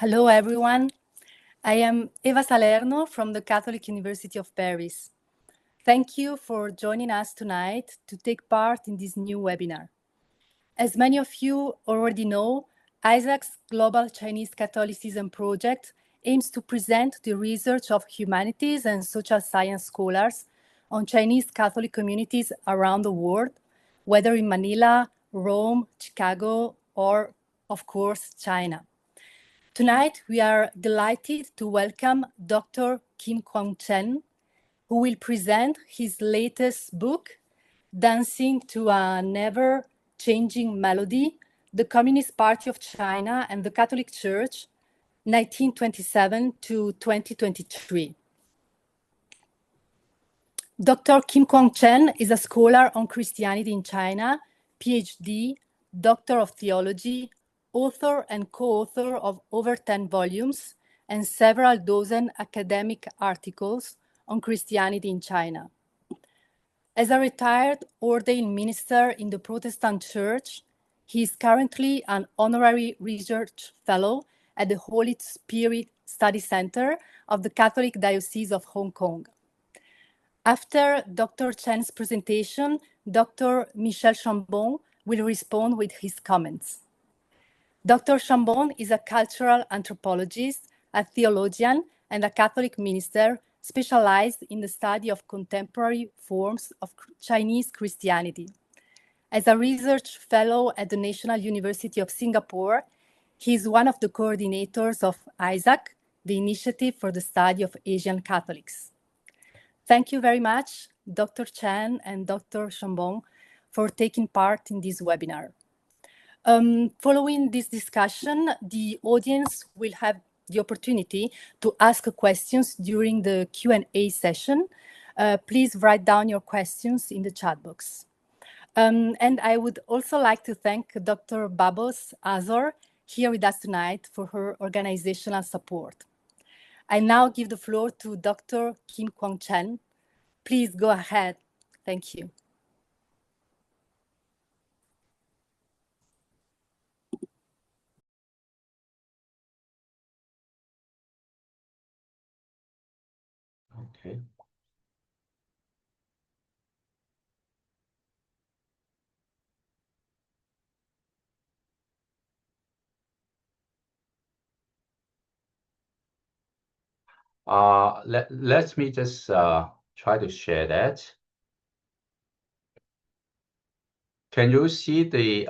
Hello, everyone. I am Eva Salerno from the Catholic University of Paris. Thank you for joining us tonight to take part in this new webinar. As many of you already know, ISAC's Global Chinese Catholicism project aims to present the research of humanities and social science scholars on Chinese Catholic communities around the world, whether in Manila, Rome, Chicago, or, of course, China. Tonight, we are delighted to welcome Dr. Kim Kwang Chen, who will present his latest book, Dancing to a Never-Changing Melody, The Communist Party of China and the Catholic Church, 1927 to 2023. Dr. Kim Kwang Chen is a scholar on Christianity in China, PhD, Doctor of Theology, author and co-author of over 10 volumes and several dozen academic articles on Christianity in China. As a retired ordained minister in the Protestant Church, he is currently an honorary research fellow at the Holy Spirit Study Center of the Catholic Diocese of Hong Kong. After Dr. Chen's presentation, Dr. Michel Chambon will respond with his comments. Dr. Chambon is a cultural anthropologist, a theologian, and a Catholic minister specialized in the study of contemporary forms of Chinese Christianity. As a research fellow at the National University of Singapore, he is one of the coordinators of ISAC, the Initiative for the Study of Asian Catholics. Thank you very much, Dr. Chen and Dr. Chambon, for taking part in this webinar. Following this discussion, the audience will have the opportunity to ask questions during the Q&A session. Please write down your questions in the chat box. And I would also like to thank Dr. Babos Azor here with us tonight for her organizational support. I now give the floor to Dr. Kim Kwang Chen. Please go ahead. Thank you. Okay. Let me just try to share that. Can you see the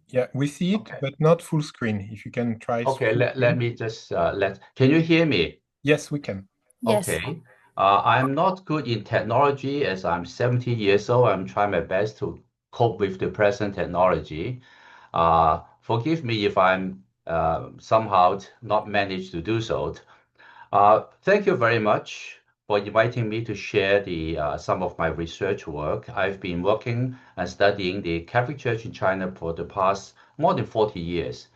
Yeah, we see it, Okay. but not full screen. If you can try Okay, full let screen. me just can you hear me? Yes, we can. Yes. Okay. I'm not good in technology as I'm 70 years old. I'm trying my best to cope with the present technology. Forgive me if I'm somehow not managed to do so. Thank you very much for inviting me to share some of my research work. I've been working and studying the Catholic Church in China for the past more than 40 years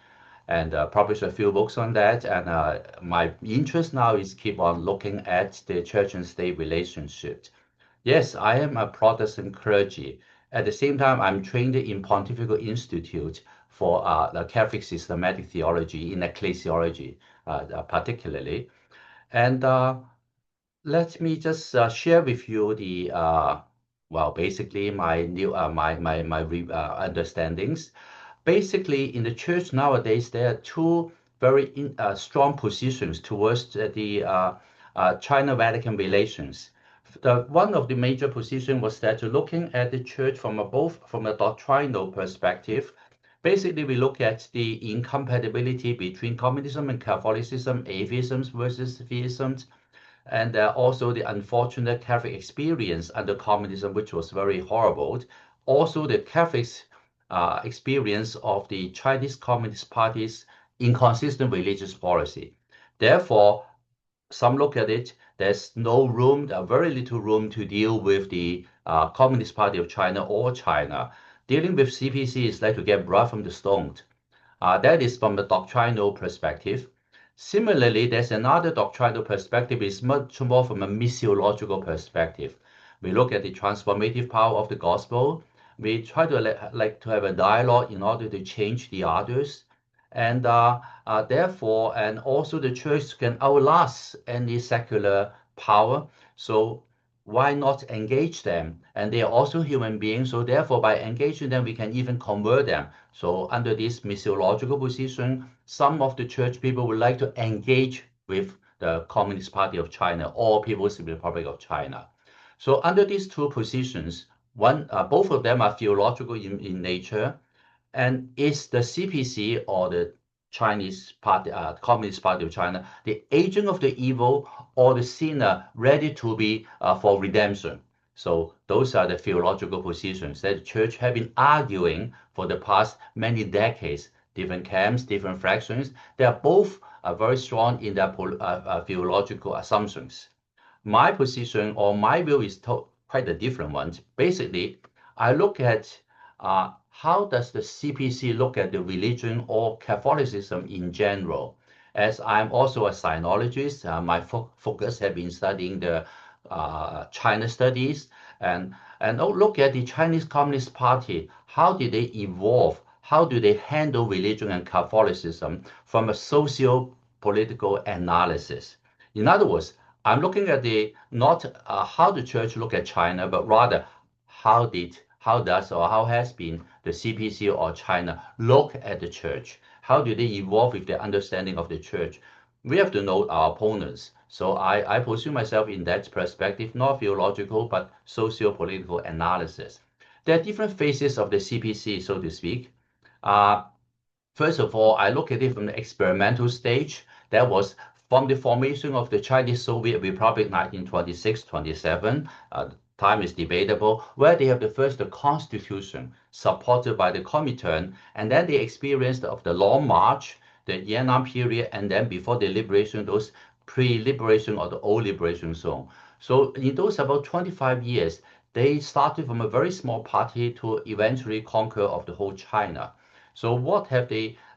and published a few books on that. And my interest now is keep on looking at the church and state relationship. Yes, I am a Protestant clergy. At the same time, I'm trained in Pontifical Institute for the Catholic systematic theology in ecclesiology, particularly. And let me just share with you basically my new understandings. Basically, in the church nowadays, there are two very strong positions towards China-Vatican relations. One of the major position was that looking at the church both from a doctrinal perspective. Basically, we look at the incompatibility between communism and Catholicism, atheism versus theism, and also the unfortunate Catholic experience under communism, which was very horrible. Also, the Catholics' experience of the Chinese Communist Party's inconsistent religious policy. Therefore, some look at it, there's no room, very little room to deal with the Communist Party of China or China. Dealing with CPC is like to get blood from the stone. That is from the doctrinal perspective. Similarly, there's another doctrinal perspective, is much more from a missiological perspective. We look at the transformative power of the gospel. We try to like to have a dialogue in order to change the others. And therefore, and also the church can outlast any secular power. So why not engage them? And they are also human beings. So therefore, by engaging them, we can even convert them. So under this missiological position, some of the church people would like to engage with the Communist Party of China or People's Republic of China. So under these two positions, both of them are theological in nature, and is the CPC or the Chinese Party, Communist Party of China, the agent of the evil or the sinner ready to be for redemption? So those are the theological positions that the church have been arguing for the past many decades. Different camps, different fractions. They are both very strong in their theological assumptions. My position or my view is quite a different one. Basically, I look at how does the CPC look at the religion or Catholicism in general. As I'm also a sinologist, my focus has been studying the China studies and look at the Chinese Communist Party. How did they evolve? How do they handle religion and Catholicism from a socio-political analysis? In other words, I'm looking at the not how the church look at China, but rather how has been the CPC or China look at the church? How do they evolve with their understanding of the church? We have to know our opponents. So I position myself in that perspective, not theological, but socio-political analysis. There are different phases of the CPC, so to speak. Uh, First of all, I look at it from the experimental stage. That was from the formation of the Chinese Soviet Republic 1926-27. Time is debatable, where they have the first constitution supported by the Comintern, and then they experienced of the Long March, the Yan'an period, and then before the liberation, those pre-liberation or the old liberation zone. So in those about 25 years, they started from a very small party to eventually conquer of the whole China. So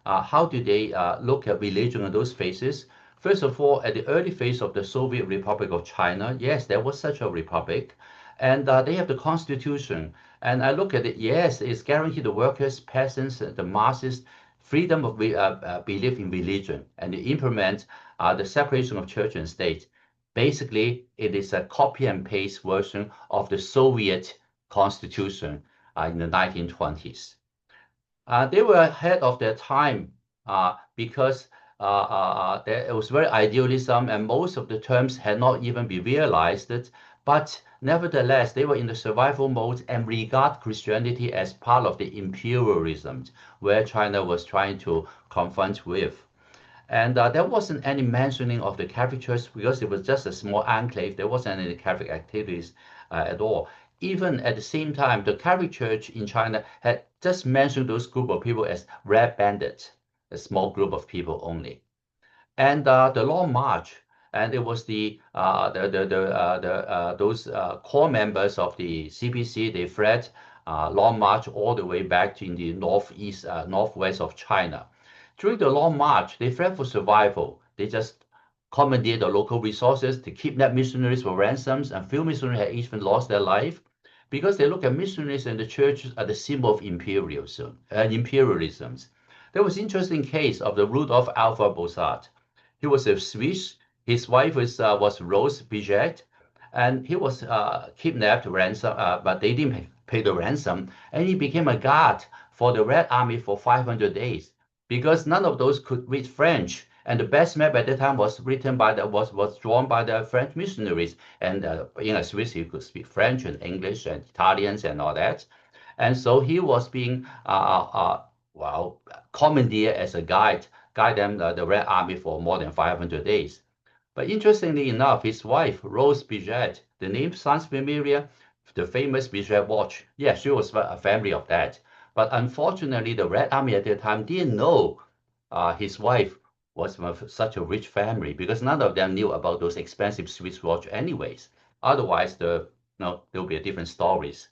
how do they look at religion in those phases? First of all, at the early phase of the Soviet Republic of China, yes, there was such a republic, and they have the constitution. And I look at it, yes, it's guaranteed the workers, peasants, the masses freedom of belief in religion, and they implement the separation of church and state. Basically, it is a copy and paste version of the Soviet constitution in the 1920s. They were ahead of their time because it was very idealism and most of the terms had not even been realized. But nevertheless, they were in the survival mode and regard Christianity as part of the imperialism where China was trying to confront with. And there wasn't any mentioning of the Catholic Church because it was just a small enclave. There wasn't any Catholic activities at all. Even at the same time, the Catholic Church in China had just mentioned those group of people as red bandits, a small group of people only. And the Long March, and it was those core members of the CPC. They fled Long March all the way back to the northwest of China. During the Long March, they fled for survival. They just commandeered the local resources to kidnap missionaries for ransoms, and few missionaries had even lost their life because they look at missionaries and the church as the symbol of imperialism. There was an interesting case of the Rudolf Alpha Bossart. He was a Swiss. His wife was Rose Biget, and he was kidnapped, ransom, but they didn't pay the ransom, and he became a guard for the Red Army for 500 days because none of those could read French. And the best map at the time was drawn by the French missionaries. And in a Swiss, he could speak French and English and Italians and all that. And so he was being commandeered as a guide them the Red Army for more than 500 days. But interestingly enough, his wife, Rose Biget, the name sounds familiar, the famous Biget watch. Yeah, she was a family of that. But unfortunately, the Red Army at the time didn't know his wife was from such a rich family because none of them knew about those expensive Swiss watch anyways. Otherwise, there will be different stories.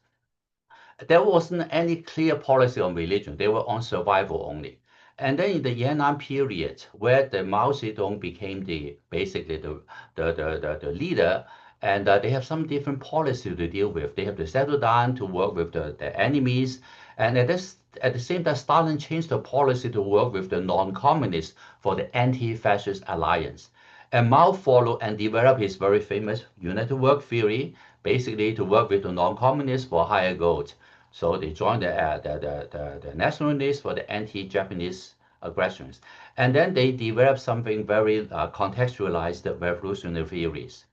There wasn't any clear policy on religion. They were on survival only. And then in the Yan'an period, where the Mao Zedong became basically the leader, and they have some different policy to deal with. They have to settle down to work with the enemies, and at the same time, Stalin changed the policy to work with the non-communists for the anti-fascist alliance. And Mao followed and developed his very famous unity work theory, basically to work with the non-communists for higher goals. So they joined the nationalists for the anti-Japanese aggressions. And then they developed something very contextualized revolutionary theories.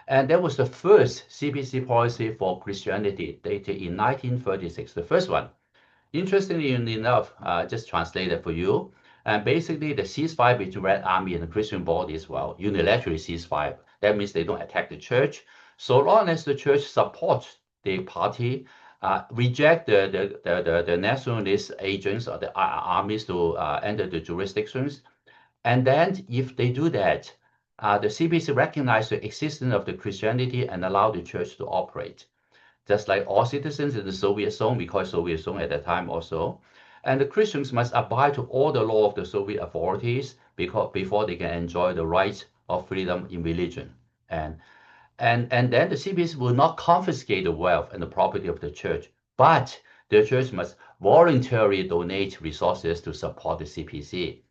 And that was the first CPC policy for Christianity dated in 1936, the first one. Interestingly enough, just translated for you, and basically the ceasefire between Red Army and the Christian bodies, unilaterally ceasefire. That means they don't attack the church. So long as the church supports the party, reject the nationalist agents or the armies to enter the jurisdictions. And then if they do that, the CPC recognize the existence of the Christianity and allow the church to operate. Just like all citizens in the Soviet zone, we call it Soviet zone at that time also. And the Christians must abide to all the law of the Soviet authorities before they can enjoy the rights of freedom in religion. And then the CPC will not confiscate the wealth and the property of the church, but the church must voluntarily donate resources to support the CPC.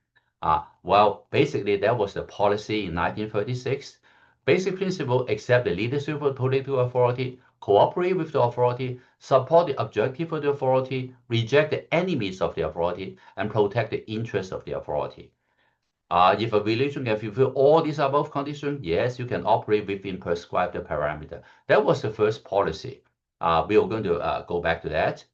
Basically, that was the policy in 1936. Basic principle: accept the leadership of political authority, cooperate with the authority, support the objective of the authority, reject the enemies of the authority, and protect the interests of the authority. If a religion can fulfill all these above conditions, yes, you can operate within prescribed parameter. That was the first policy. We are going to go back to that.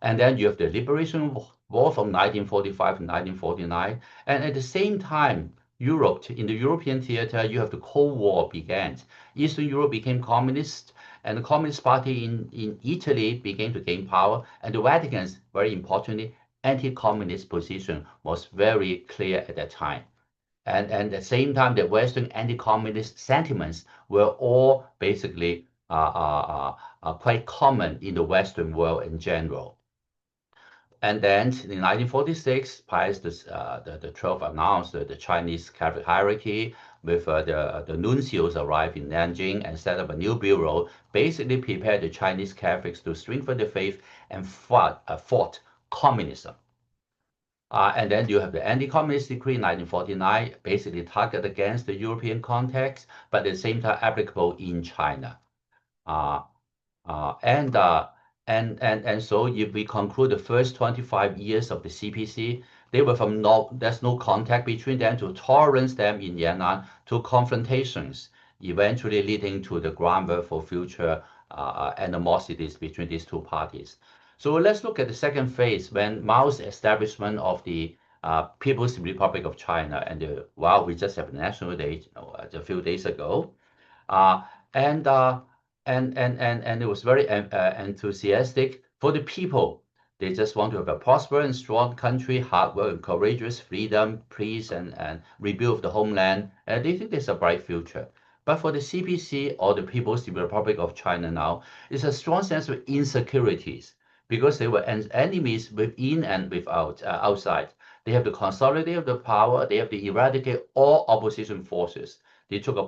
And then you have the Liberation War from 1945 to 1949. And at the same time, Europe, in the European theater, you have the Cold War began. Eastern Europe became communist, and the Communist Party in Italy began to gain power. And the Vatican's, very importantly, anti-communist position was very clear at that time. And at the same time, the Western anti-communist sentiments were all basically quite common in the Western world in general. And then in 1946, Pius the 12th announced the Chinese Catholic hierarchy with the nuncios arrived in Nanjing and set up a new bureau, basically prepared the Chinese Catholics to strengthen the faith and fought communism. And then you have the anti-communist decree in 1949, basically targeted against the European context, but at the same time applicable in China. And so if we conclude the first 25 years of the CPC, they were there's no contact between them, to tolerance them in Yan'an, to confrontations eventually leading to the groundwork for future animosities between these two parties. So let's look at the second phase when Mao's establishment of the People's Republic of China, and we just have National Day a few days ago, and it was very enthusiastic for the people. They just want to have a prosperous and strong country, hard work and courageous, freedom, peace, and rebuild the homeland. And they think there's a bright future. But for the CPC, or the People's Republic of China now, it's a strong sense of insecurities because they were enemies within and without, outside. They have to consolidate the power. They have to eradicate all opposition forces. They took a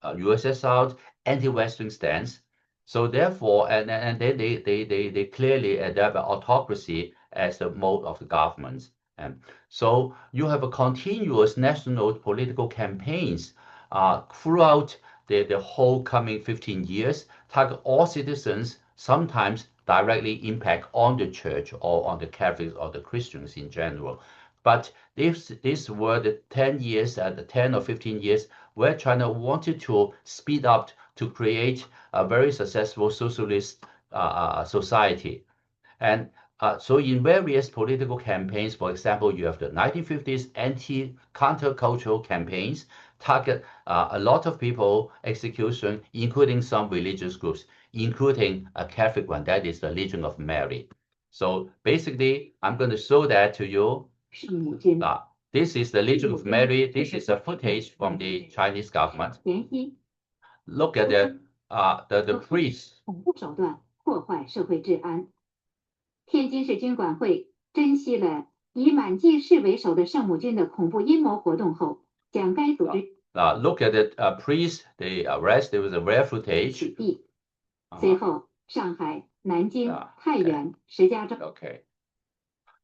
USSR anti-Western stance. So therefore, and then they clearly adopt autocracy as the mode of the government. And so you have a continuous national political campaigns throughout the whole coming 15 years, target all citizens, sometimes directly impact on the church or on the Catholics or the Christians in general. But these were the 10 years, the 10 or 15 years where China wanted to speed up to create a very successful socialist society. And so in various political campaigns, for example, you have the 1950s anti-countercultural campaigns, target a lot of people, execution, including some religious groups, including a Catholic one, that is the Legion of Mary. So basically, I'm going to show that to you. This is the Legion of Mary. This is a footage from the Chinese government. Look at the priests. 天津市军管会珍惜了以满济市为首的圣母军的恐怖阴谋活动后，将该组织 Look at the priest they arrest. There was a rare footage. 随后，上海、南京、太原、石家庄。Okay.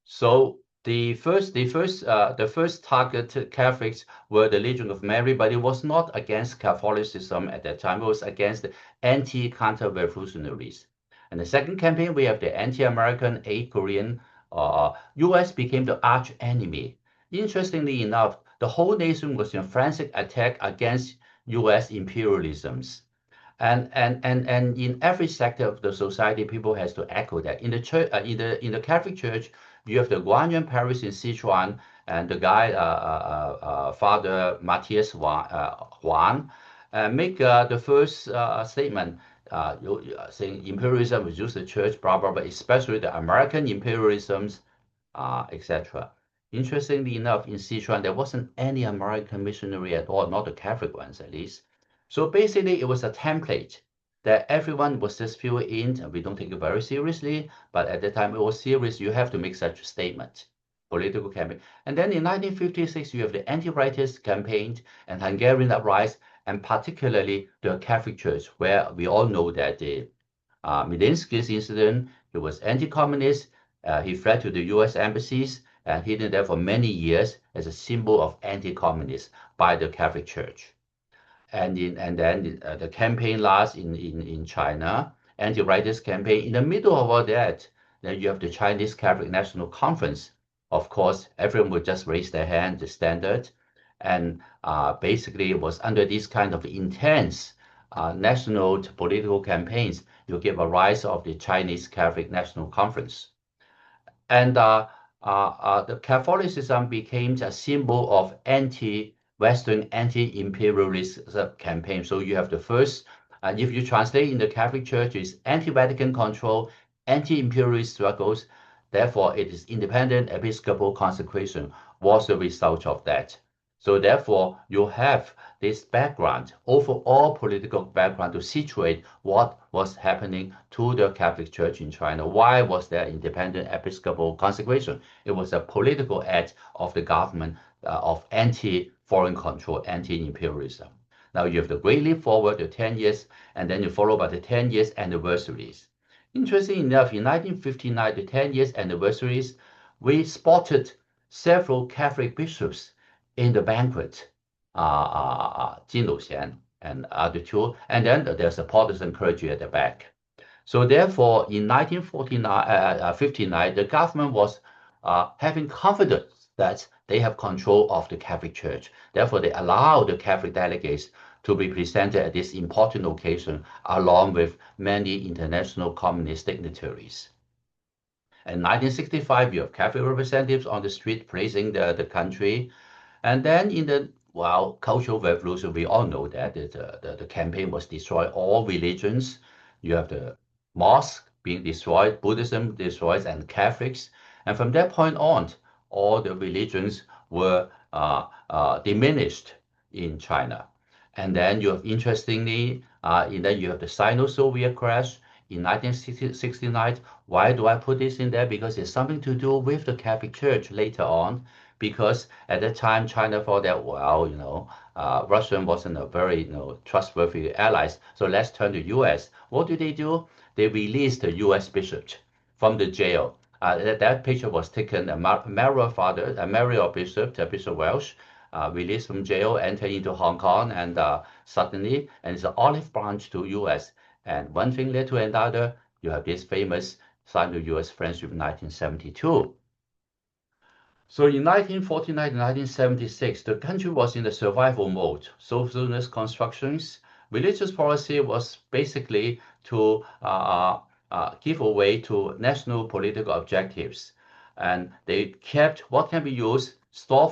So the first targeted Catholics were the Legion of Mary, but it was not against Catholicism at that time. It was against the anti-counter-revolutionaries. And the second campaign, we have the anti-American, Korean. U.S. became the arch enemy. Interestingly enough, the whole nation was in frantic attack against U.S. imperialisms. And in every sector of the society, people has to echo that. In the church, in the Catholic Church, you have the Guanyuan Parish in Sichuan, and the guy, Father Matthias Huang, make the first statement, saying imperialism was used the church, blah blah blah, especially the American imperialisms, etc. Interestingly enough, in Sichuan, there wasn't any American missionary at all, not the Catholic ones at least. So basically, it was a template that everyone was just fill in, and we don't take it very seriously. But at the time, it was serious. You have to make such a statement, political campaign. And then in 1956, you have the anti-rightist campaign and Hungarian uprising, and particularly the Catholic Church, where we all know that the Medinsky's incident, he was anti-communist. He fled to the U.S. embassies and hidden there for many years as a symbol of anti-communist by the Catholic Church. And then the campaign lasts in China, anti-rightist campaign. In the middle of all that, then you have the Chinese Catholic National Conference. Of course, everyone would just raise their hand, the standard. And basically, it was under this kind of intense national political campaigns, you give a rise of the Chinese Catholic National Conference. And the Catholicism became a symbol of anti-Western, anti-imperialist campaign. So you have the first, if you translate in the Catholic Church, is anti-Vatican control, anti-imperialist struggles. Therefore, it is independent episcopal consecration was the result of that. So therefore, you have this background, overall political background to situate what was happening to the Catholic Church in China. Why was there independent episcopal consecration? It was a political act of the government of anti-foreign control, anti-imperialism. Now you have the Great Leap Forward, the 10 years, and then you follow by the 10 years anniversaries. Interesting enough, in 1959, the 10 years anniversaries, we spotted several Catholic bishops in the banquet, Jin Luxian and other two, and then there's a Protestant clergy at the back. So therefore, in 1959, the government was having confidence that they have control of the Catholic Church. Therefore, they allowed the Catholic delegates to be presented at this important occasion, along with many international communist dignitaries. In 1965, you have Catholic representatives on the street praising the country. And then in the Cultural Revolution, we all know that the campaign was destroy all religions. You have the mosque being destroyed, Buddhism destroyed, and Catholics. And from that point on, all the religions were diminished in China. And then you have, interestingly, then you have the Sino-Soviet crash in 1969. Why do I put this in there? Because it's something to do with the Catholic Church later on. Because at that time, China thought that, Russia wasn't a very, trustworthy allies. So let's turn to U.S. What do? They released the U.S. bishop from the jail. That picture was taken. Mario Bishop, Bishop Welsh, released from jail, entered into Hong Kong, and suddenly, and it's an olive branch to U.S. And one thing led to another. You have this famous Sino-U.S. friendship in 1972. So in 1949 to 1976, the country was in the survival mode. Socialist constructions, religious policy was basically to give away to national political objectives, and they kept what can be used, store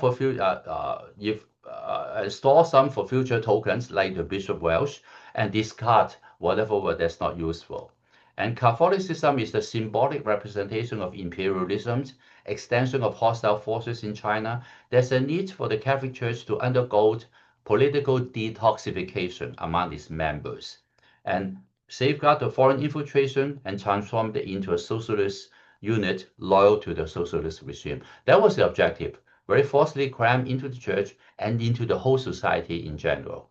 some for future tokens like the Bishop Welsh, and discard whatever that's not useful. And Catholicism is the symbolic representation of imperialism, extension of hostile forces in China. There's a need for the Catholic Church to undergo political detoxification among its members and safeguard the foreign infiltration and transform it into a socialist unit loyal to the socialist regime. That was the objective, very forcefully crammed into the church and into the whole society in general.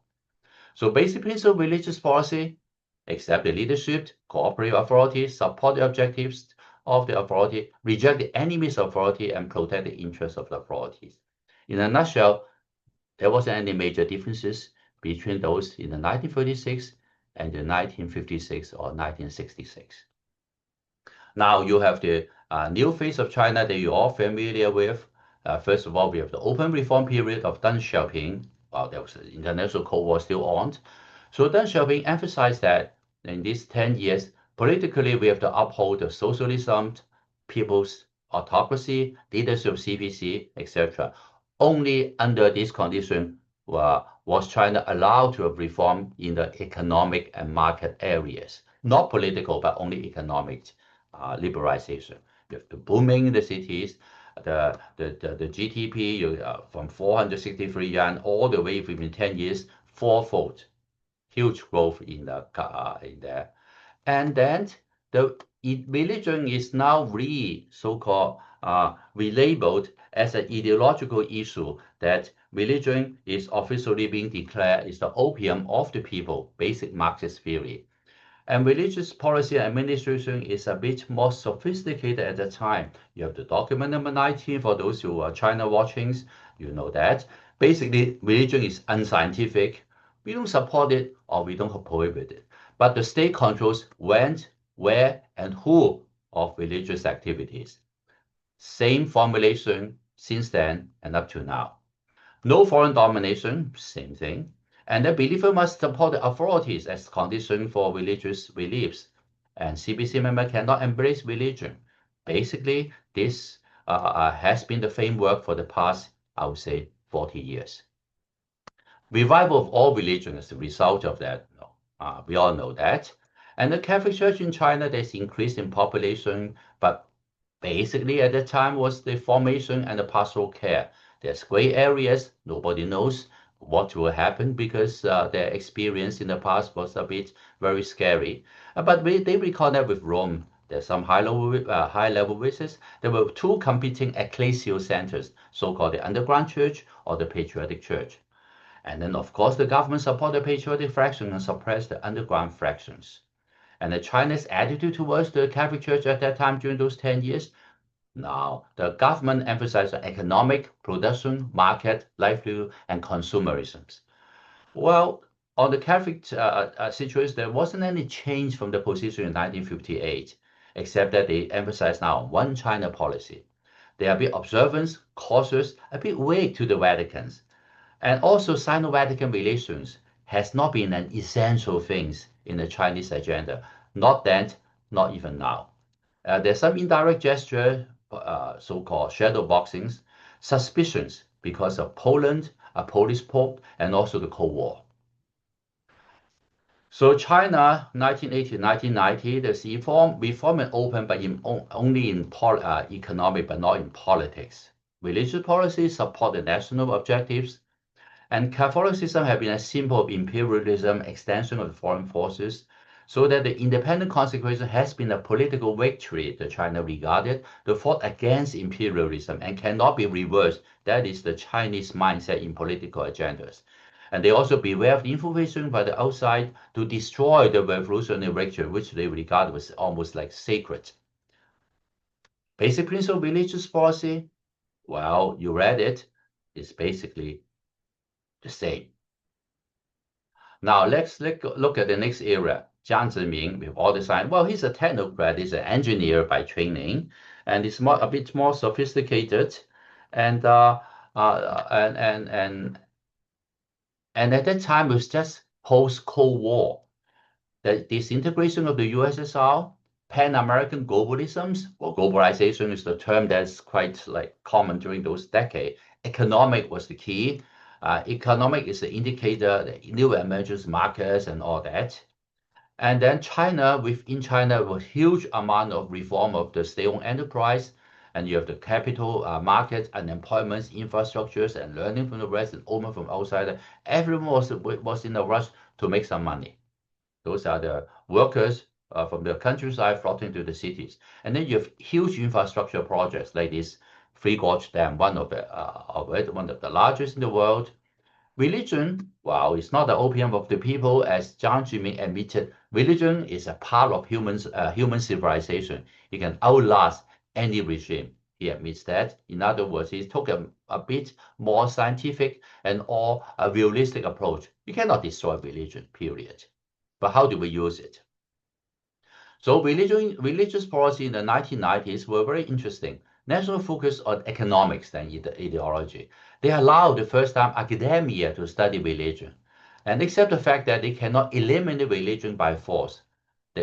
So basic principle of religious policy: accept the leadership, cooperate with authority, support the objectives of the authority, reject the enemies of authority, and protect the interests of the authorities. In a nutshell, there wasn't any major differences between those in the 1936 and the 1956 or 1966. Now you have the new face of China that you're all familiar with. First of all, we have the open reform period of Deng Xiaoping. There was the international Cold War still on. So Deng Xiaoping emphasized that in these 10 years, politically, we have to uphold the socialism, people's autocracy, leadership of CPC, etc. Only under this condition was China allowed to have reform in the economic and market areas, not political, but only economic liberalization. You have the booming in the cities, the GDP from 463 yuan all the way within 10 years, fourfold, huge growth in there. And then the religion is now so-called relabeled as an ideological issue, that religion is officially being declared is the opium of the people, basic Marxist theory. And religious policy and administration is a bit more sophisticated at the time. You have the document number 19 for those who are China watching, you know that. Basically, religion is unscientific. We don't support it or we don't prohibit it. But the state controls when, where, and who of religious activities. Same formulation since then and up to now. No foreign domination, same thing. And the believer must support the authorities as condition for religious beliefs. And CPC member cannot embrace religion. Basically, this has been the framework for the past, I would say, 40 years. Revival of all religion is the result of that. We all know that. And the Catholic Church in China, there's increase in population, but basically at that time was the formation and the pastoral care. There's gray areas, nobody knows what will happen because their experience in the past was a bit very scary. But they recall that with Rome. There's some high-level visits. There were two competing ecclesial centers, so-called the underground church or the patriotic church. And then, of course, the government supported the patriotic fraction and suppressed the underground fractions. And the Chinese attitude towards the Catholic Church at that time during those 10 years, now the government emphasized economic, production, market, livelihood, and consumerism. Well, on the Catholic situation, there wasn't any change from the position in 1958, except that they emphasize now one China policy. They are a bit observant, cautious, a bit vague to the Vaticans. And also Sino-Vatican relations has not been an essential thing in the Chinese agenda. Not then, not even now. There's some indirect gesture, so-called shadow boxings, suspicions because of Poland, a Polish Pope, and also the Cold War. So China, 1980-1990, the reform and open, but only in economic, but not in politics. Religious policies support the national objectives, and Catholicism has been a symbol of imperialism, extension of the foreign forces, so that the independent consecration has been a political victory that China regarded, the fought against imperialism and cannot be reversed. That is the Chinese mindset in political agendas. And they also beware of the infiltration by the outside to destroy the revolutionary victory, which they regard as almost like sacred. Basic principle of religious policy, well, you read it, it's basically the same. Now let's look at the next area. Jiang Zemin, with all the science. Well, he's a technocrat, he's an engineer by training, and it's a bit more sophisticated. And at that time, it was just post-Cold War. The disintegration of the USSR, Pan-American globalism, or globalization is the term that's quite like common during those decades. Economic was the key. Economic is the indicator, the new emerging markets and all that. And then China, within China, was huge amount of reform of the state-owned enterprise. And you have the capital market, unemployment, infrastructures, and learning from the rest and open from outside. Everyone was in a rush to make some money. Those are the workers from the countryside flocking to the cities. And then you have huge infrastructure projects like this Three Gorge Dam, one of the largest in the world. Religion, well, it's not the opium of the people, as Jiang Zemin admitted. Religion is a part of human civilization. It can outlast any regime. He admits that. In other words, he took a bit more scientific and or a realistic approach. You cannot destroy religion, period. But how do we use it? So religious policy in the 1990s were very interesting. National focus on economics than ideology. They allowed the first time academia to study religion and accept the fact that they cannot eliminate religion by force,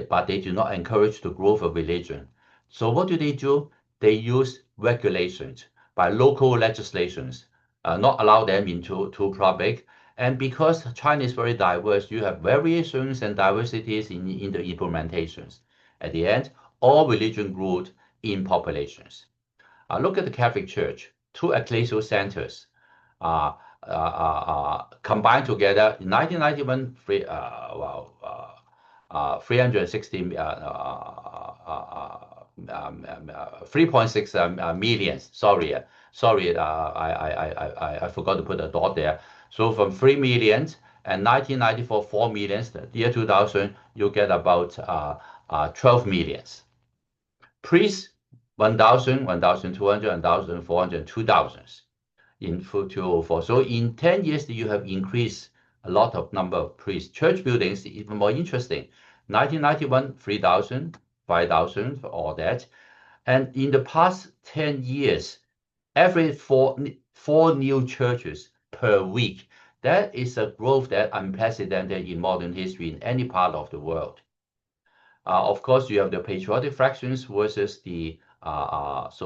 but they do not encourage the growth of religion. So what do? They use regulations by local legislations, not allow them into public. And because China is very diverse, you have variations and diversities in the implementations. At the end, all religion grew in populations. Look at the Catholic Church, two ecclesial centers combined together in 1991, 3.6 million. Sorry, I forgot to put a dot there. So from 3 million and 1994, 4 million, the year 2000, you get about 12 millions. Priests, 1,000, 1,200, 1,400, 2,000 in 2004. So in 10 years, you have increased a lot of number of priests. Church buildings, even more interesting. 1991, 3,000, 5,000, all that. And in the past 10 years, every four new churches per week. That is a growth that unprecedented in modern history in any part of the world. Of course, you have the patriotic fractions versus the Rome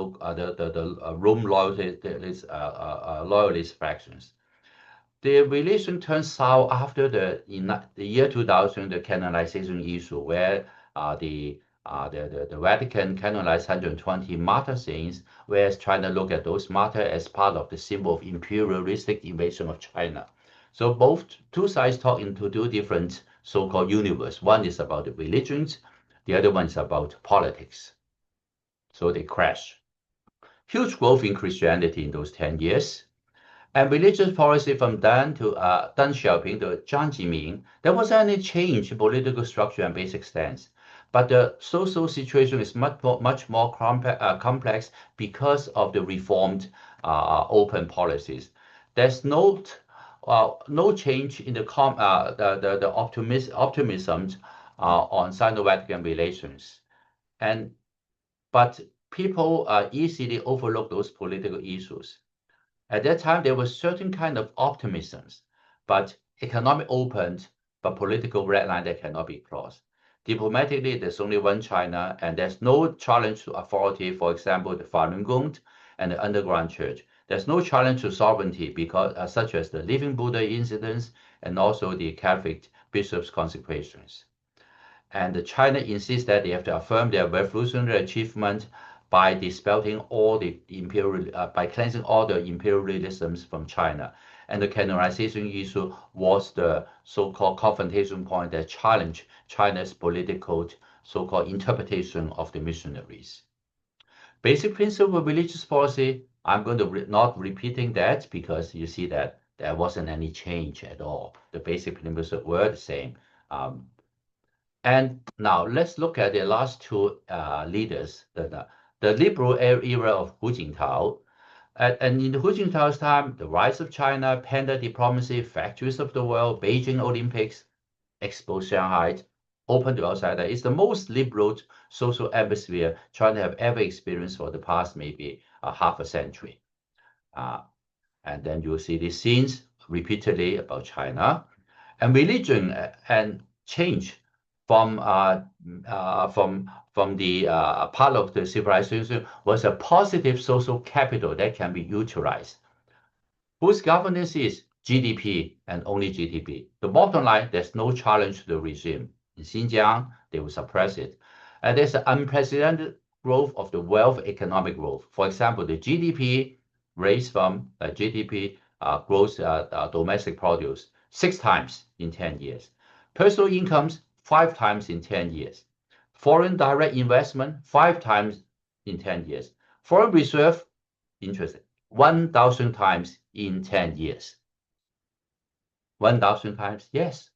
loyalist fractions. The relation turns south after the year 2000, the canonization issue, where the Vatican canonized 120 martyr saints, whereas China look at those martyrs as part of the symbol of imperialistic invasion of China. So two sides talk into two different so-called universe. One is about the religions, the other one is about politics. So they crash. Huge growth in Christianity in those 10 years. And religious policy from Deng Xiaoping to Jiang Zemin, there wasn't any change in political structure and basic stance. But the social situation is much more complex because of the reformed open policies. There's no change in the optimism on Sino-Vatican relations. But people easily overlook those political issues. At that time, there was certain kind of optimisms, but economic opened, but political red line that cannot be crossed. Diplomatically, there's only one China, and there's no challenge to authority, for example, the Falun Gong and the underground church. There's no challenge to sovereignty, because such as the Living Buddha incidents and also the Catholic bishops' consecrations. And China insists that they have to affirm their revolutionary achievement by dispelling all the by cleansing all the imperialisms from China. And the canonization issue was the so-called confrontation point that challenged China's political so-called interpretation of the missionaries. Basic principle of religious policy, I'm going to not repeating that, because you see that there wasn't any change at all. The basic principles were the same. And now let's look at the last two leaders, the liberal era of Hu Jintao. And in Hu Jintao's time, the rise of China, panda diplomacy, factories of the world, Beijing Olympics, Expo Shanghai, open to outsider, is the most liberal social atmosphere China have ever experienced for the past maybe half a century. And then you'll see these scenes repeatedly about China. And religion and change from the part of the civilization was a positive social capital that can be utilized. Whose governance is GDP and only GDP. The bottom line, there's no challenge to the regime. In Xinjiang, they will suppress it. And there's an unprecedented growth of the wealth, economic growth. For example, the GDP raised from GDP gross domestic produce 6 times in 10 years. Personal incomes 5 times in 10 years. Foreign direct investment 5 times in 10 years. Foreign reserve, interesting, 1,000 times in 10 years. 1,000 times, yes.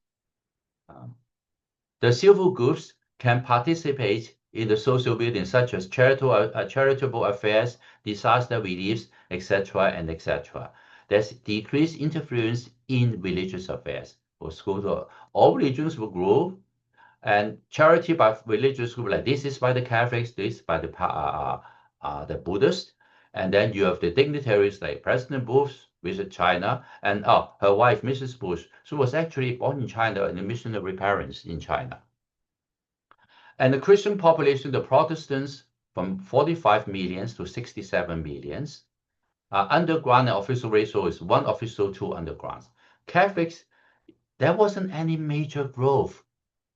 The civil groups can participate in the social building, such as charitable affairs, disaster reliefs, etc., and etc. There's decreased interference in religious affairs. For schools, all religions will grow, and charity by religious groups, like this is by the Catholics, this by the Buddhists, and then you have the dignitaries like President Bush visit China, and her wife, Mrs. Bush, she was actually born in China and the missionary parents in China. And the Christian population, the Protestants, from 45 millions to 67 millions. Underground and official ratio is 1 official, 2 undergrounds. Catholics, there wasn't any major growth.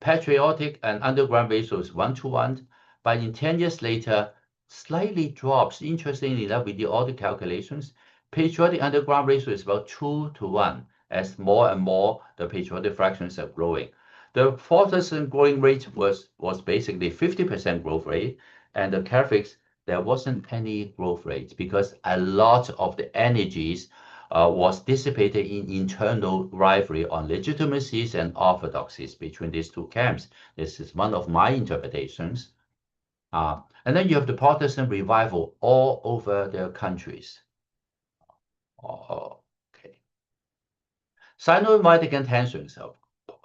Patriotic and underground ratio is 1 to 1, but in 10 years later, slightly drops. Interestingly enough, we did all the calculations. Patriotic underground ratio is about 2 to 1, as more and more the patriotic fractions are growing. The Protestant growing rate was basically 50% growth rate, and the Catholics, there wasn't any growth rate, because a lot of the energies was dissipated in internal rivalry on legitimacies and orthodoxies between these two camps. This is one of my interpretations. And then you have the Protestant revival all over their countries. Okay. Sino-Vatican tensions.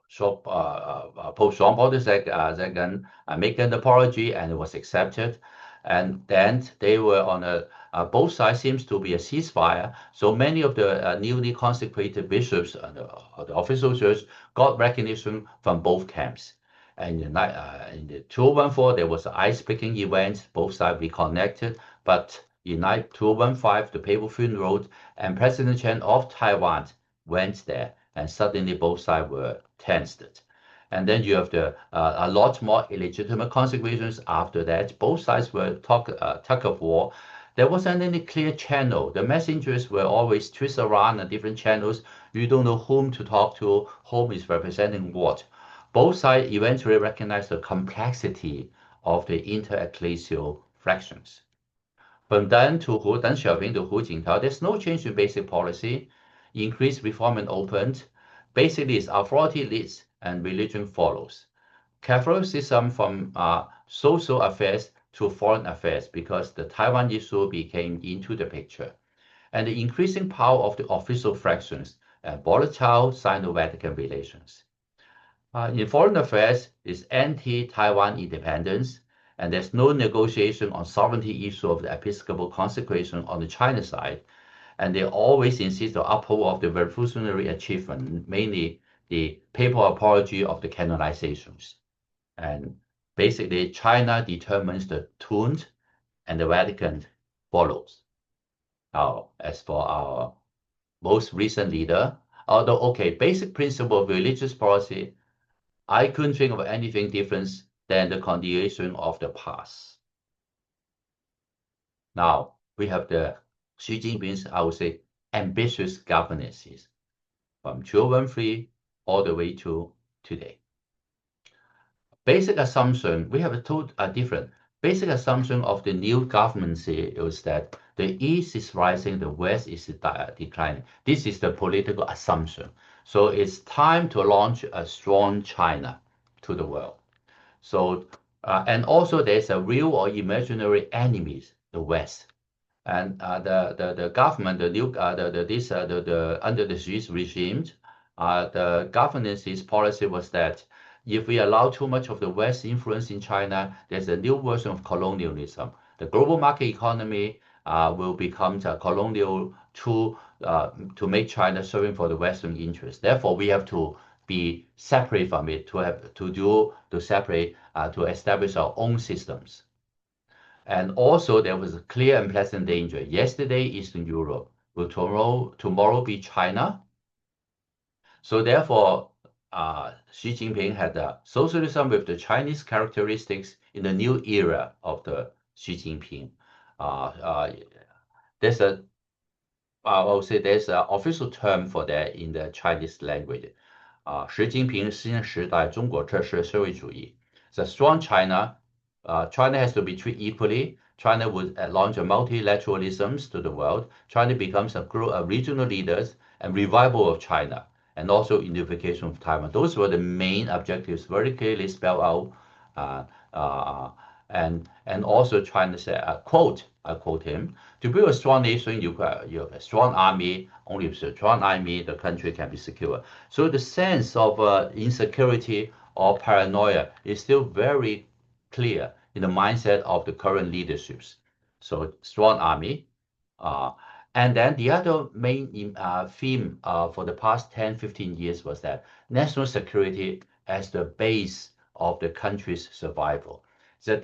So Pope John Paul II made an apology, and it was accepted. And then they were on both sides seems to be a ceasefire. So many of the newly consecrated bishops and the official church got recognition from both camps. And in the 2014, there was an ice-breaking event. Both sides reconnected. But in 2015, the papal funeral, and President Chen of Taiwan went there. And suddenly both sides were tensed. And then you have a lot more illegitimate consecrations after that. Both sides were tug of war. There wasn't any clear channel. The messengers were always twisted around on different channels. You don't know whom to talk to, whom is representing what. Both sides eventually recognized the complexity of the inter-ecclesial fractions. From then to Deng Xiaoping to Hu Jintao, there's no change in basic policy. Increased reform and opened. Basically, it's authority leads and religion follows. Catholicism from social affairs to foreign affairs, because the Taiwan issue became into the picture. And the increasing power of the official fractions and volatile Sino-Vatican relations. In foreign affairs is anti-Taiwan independence, and there's no negotiation on sovereignty issue of the episcopal consecration on the China side. and they always insist on uphold of the revolutionary achievement, mainly the papal apology of the canonizations. And basically, China determines the tune, and the Vatican follows. Now, as for our most recent leader, although, okay, basic principle of religious policy, I couldn't think of anything different than the continuation of the past. Now, we have the Xi Jinping's, I would say, ambitious governances from 2013 all the way to today. Basic assumption, we have two different. Basic assumption of the new government is that the East is rising, the West is declining. This is the political assumption. So it's time to launch a strong China to the world. So, and also there's a real or imaginary enemies, the West. And the government, the new, under the Xi's regime, the governance's policy was that if we allow too much of the West influence in China, there's a new version of colonialism. The global market economy will become colonial to make China serving for the Western interests. Therefore, we have to be separate from it, to establish our own systems. And also, there was a clear and present danger. Yesterday, Eastern Europe. Will tomorrow be China? So therefore, Xi Jinping had socialism with the Chinese characteristics in the new era of the Xi Jinping. There's a, I would say there's an official term for that in the Chinese language. 习近平新时代中国特色社会主义. The strong China, China has to be treated equally. China would launch a multilateralism to the world. China becomes a regional leaders and revival of China, and also unification of Taiwan. Those were the main objectives, very clearly spelled out. And also China said, I quote him, to build a strong nation, you have a strong army. Only with a strong army, the country can be secure. So the sense of insecurity or paranoia is still very clear in the mindset of the current leaderships. So strong army. And then the other main theme for the past 10, 15 years was that national security as the base of the country's survival. The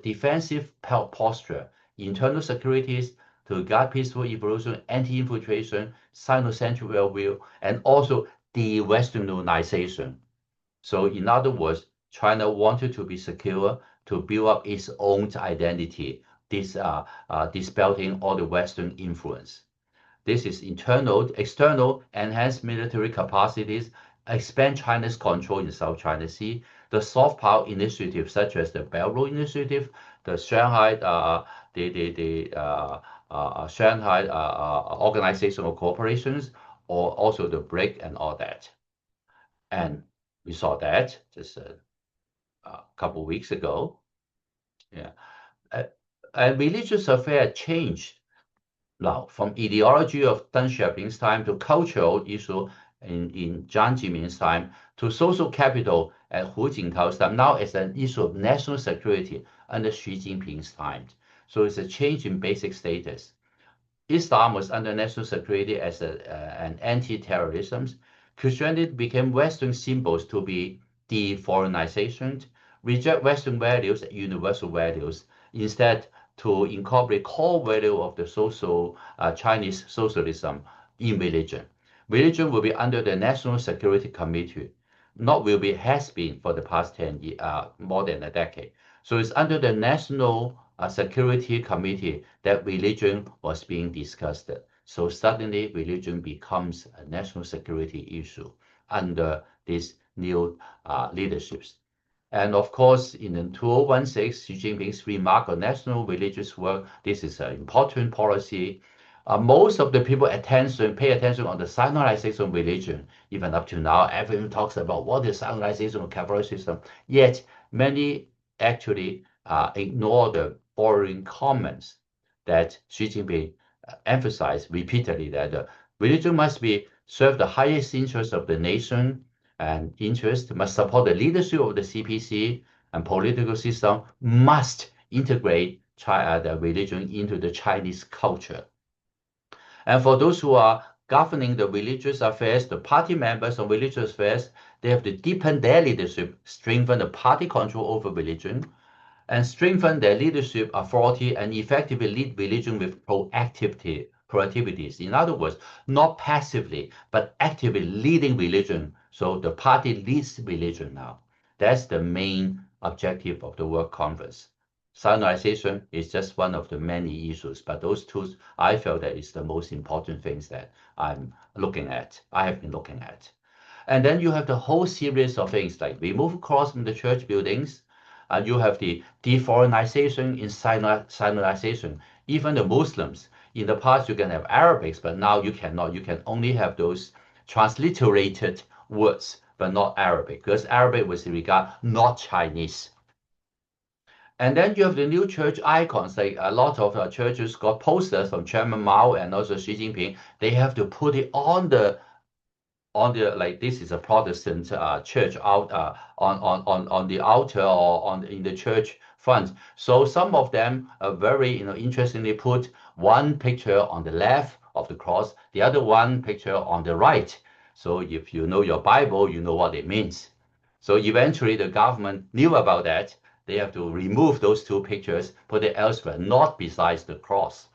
defensive posture, internal securities to guard peaceful evolution, anti-infiltration, Sino-centric worldview, and also de-Westernization. So in other words, China wanted to be secure, to build up its own identity, dispelling all the Western influence. This is internal, external, enhance military capacities, expand China's control in the South China Sea, the soft power initiatives such as the Belt Road Initiative, the Shanghai, Shanghai Organization of Corporations, or also the BRIC and all that. And we saw that just a couple of weeks ago. Yeah, and religious affair changed now from ideology of Deng Xiaoping's time to cultural issue in Jiang Zemin's time to social capital at Hu Jintao's time. Now it's an issue of national security under Xi Jinping's time. So it's a change in basic status. Islam was under national security as an anti-terrorism. Christianity became Western symbols to be de-foreignization, reject Western values, universal values, instead to incorporate core value of the Chinese socialism in religion. Religion will be under the National Security Committee, has been for the past 10 years, more than a decade. So it's under the National Security Committee that religion was being discussed. So suddenly religion becomes a national security issue under these new leaderships. And of course, in 2016, Xi Jinping's remark on national religious work, this is an important policy. Most of the people pay attention on the Sino-Catholic of religion. Even up to now, everyone talks about what is Sino-Catholic of Catholicism. Yet, many actually ignore the boring comments that Xi Jinping emphasized repeatedly, that religion must serve the highest interest of the nation, and interest must support the leadership of the CPC, and political system must integrate the religion into the Chinese culture. And for those who are governing the religious affairs, the party members of religious affairs, they have to deepen their leadership, strengthen the party control over religion, and strengthen their leadership authority and effectively lead religion with proactivities. In other words, not passively, but actively leading religion. So the party leads religion now. That's the main objective of the World Conference. Sino-Catholicism is just one of the many issues, but those two, I felt that is the most important things that I have been looking at. And then you have the whole series of things like remove cross from the church buildings. You have the deforeignization in Sino-Catholicism. Even the Muslims, in the past you can have Arabics, but now you cannot. You can only have those transliterated words, but not Arabic, because Arabic was regarded not Chinese. And then you have the new church icons, like a lot of churches got posters from Chairman Mao and also Xi Jinping. They have to put it on the like this is a Protestant church out on the altar or in the church front. So some of them are very interestingly put one picture on the left of the cross, the other one picture on the right. So if you know your Bible, you know what it means. So eventually the government knew about that. They have to remove those two pictures, put it elsewhere, not besides the cross.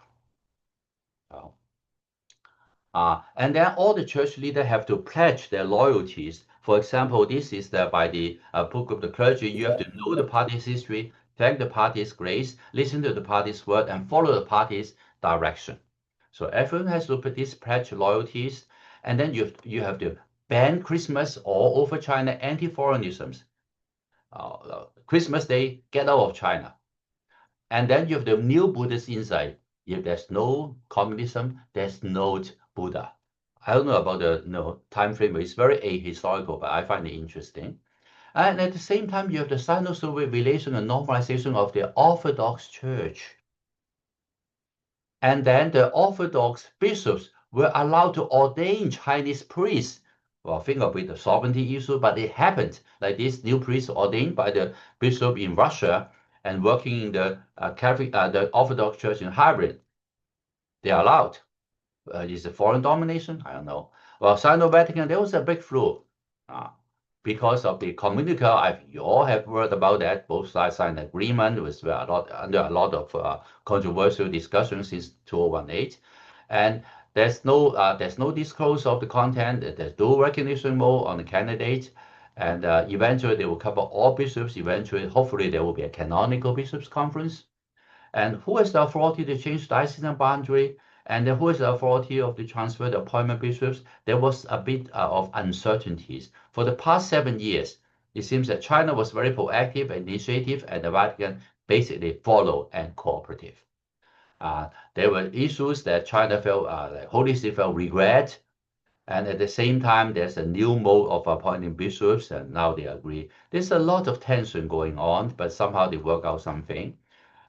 And then all the church leaders have to pledge their loyalties. For example, this is by the book of the clergy. You have to know the party's history, thank the party's grace, listen to the party's word, and follow the party's direction. So everyone has to put these pledge loyalties. And then you have to ban Christmas all over China, anti-foreignism. Christmas Day, get out of China. And then you have the new Buddhist insight. If there's no communism, there's no Buddha. I don't know about the time frame, but it's very ahistorical, but I find it interesting. And at the same time, you have the Sino-Soviet relation and normalization of the Orthodox Church. And then the Orthodox bishops were allowed to ordain Chinese priests. Well, think of it, the sovereignty issue, but it happened. Like this new priest ordained by the bishop in Russia and working in the the Orthodox Church in Hybrid. They are allowed. Is it foreign domination? I don't know. Well, Sino-Vatican, there was a breakthrough because of the communique. You all have heard about that. Both sides signed an agreement. It was under a lot of controversial discussions since 2018. And there's no disclose of the content. There's no recognition mode on the candidate. And eventually they will cover all bishops. Eventually, hopefully, there will be a canonical bishops conference. And who has the authority to change diocesan boundary? And who has the authority of the transfer the appointment bishops? There was a bit of uncertainties. For the past 7 years, it seems that China was very proactive and initiative, and the Vatican basically followed and cooperative. There were issues that China felt, like Holy See felt regret. And at the same time, there's a new mode of appointing bishops, and now they agree. There's a lot of tension going on, but somehow they work out something.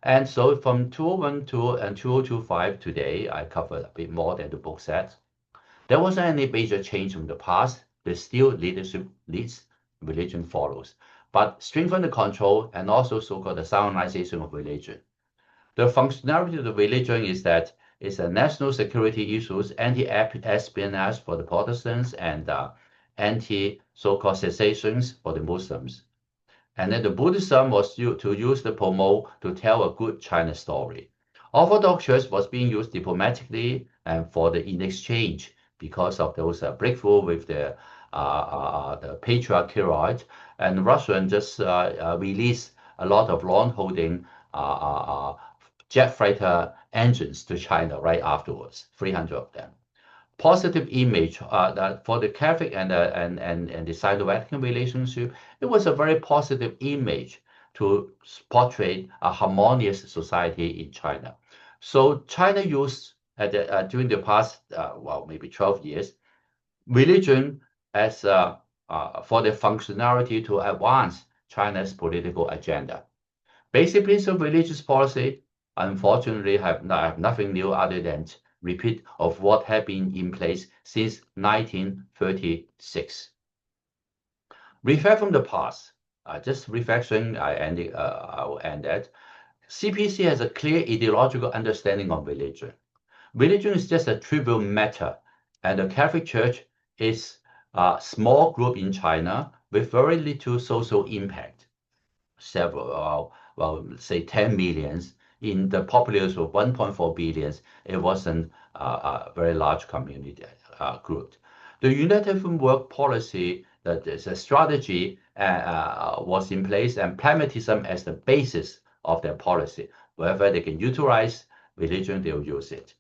And so from 2012 and 2025 today, I covered a bit more than the book said. There wasn't any major change from the past. The still leadership leads, religion follows. But strengthen the control and also so-called the soundization of religion. The functionality of the religion is that it's a national security issues, anti-espionage for the Protestants, and anti-so-called cessations for the Muslims. And then the Buddhism was to use the promote to tell a good China story. Orthodox Church was being used diplomatically and in exchange because of those breakthrough with the Patriarch Kirill, and Russia just released a lot of long-holding jet fighter engines to China right afterwards, 300 of them. Positive image that for the Catholic and the Sino-Vatican relationship, it was a very positive image to portray a harmonious society in China. So China used during the past maybe 12 years, religion as for the functionality to advance China's political agenda. Basic principle of religious policy, unfortunately, have nothing new other than repeat of what had been in place since 1936. Reflect from the past. Just reflection, I will end that. CPC has a clear ideological understanding of religion. religion is just a trivial matter, and the Catholic Church is a small group in China with very little social impact. Several, well, say 10 millions in the population of 1.4 billion. It wasn't a very large community group. The United Work policy, that is a strategy, was in place, and pragmatism as the basis of their policy. Wherever they can utilize religion, they'll use it.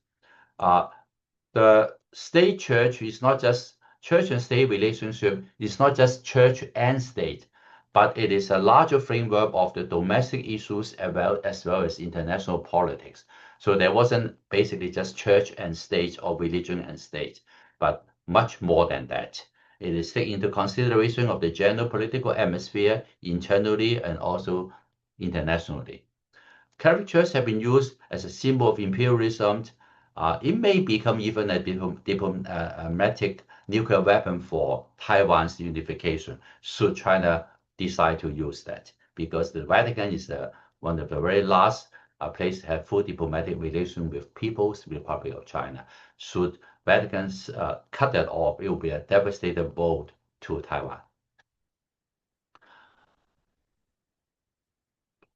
The state church is not just church and state relationship. It's not just church and state, but it is a larger framework of the domestic issues as well as international politics. So there wasn't basically just church and state or religion and state, but much more than that. It is taken into consideration of the general political atmosphere internally and also internationally. Catholic Church have been used as a symbol of imperialism. It may become even a diplomatic nuclear weapon for Taiwan's unification, should China decide to use that, because the Vatican is one of the very last place to have full diplomatic relations with People's Republic of China. Should Vatican cut that off, it will be a devastating blow to Taiwan.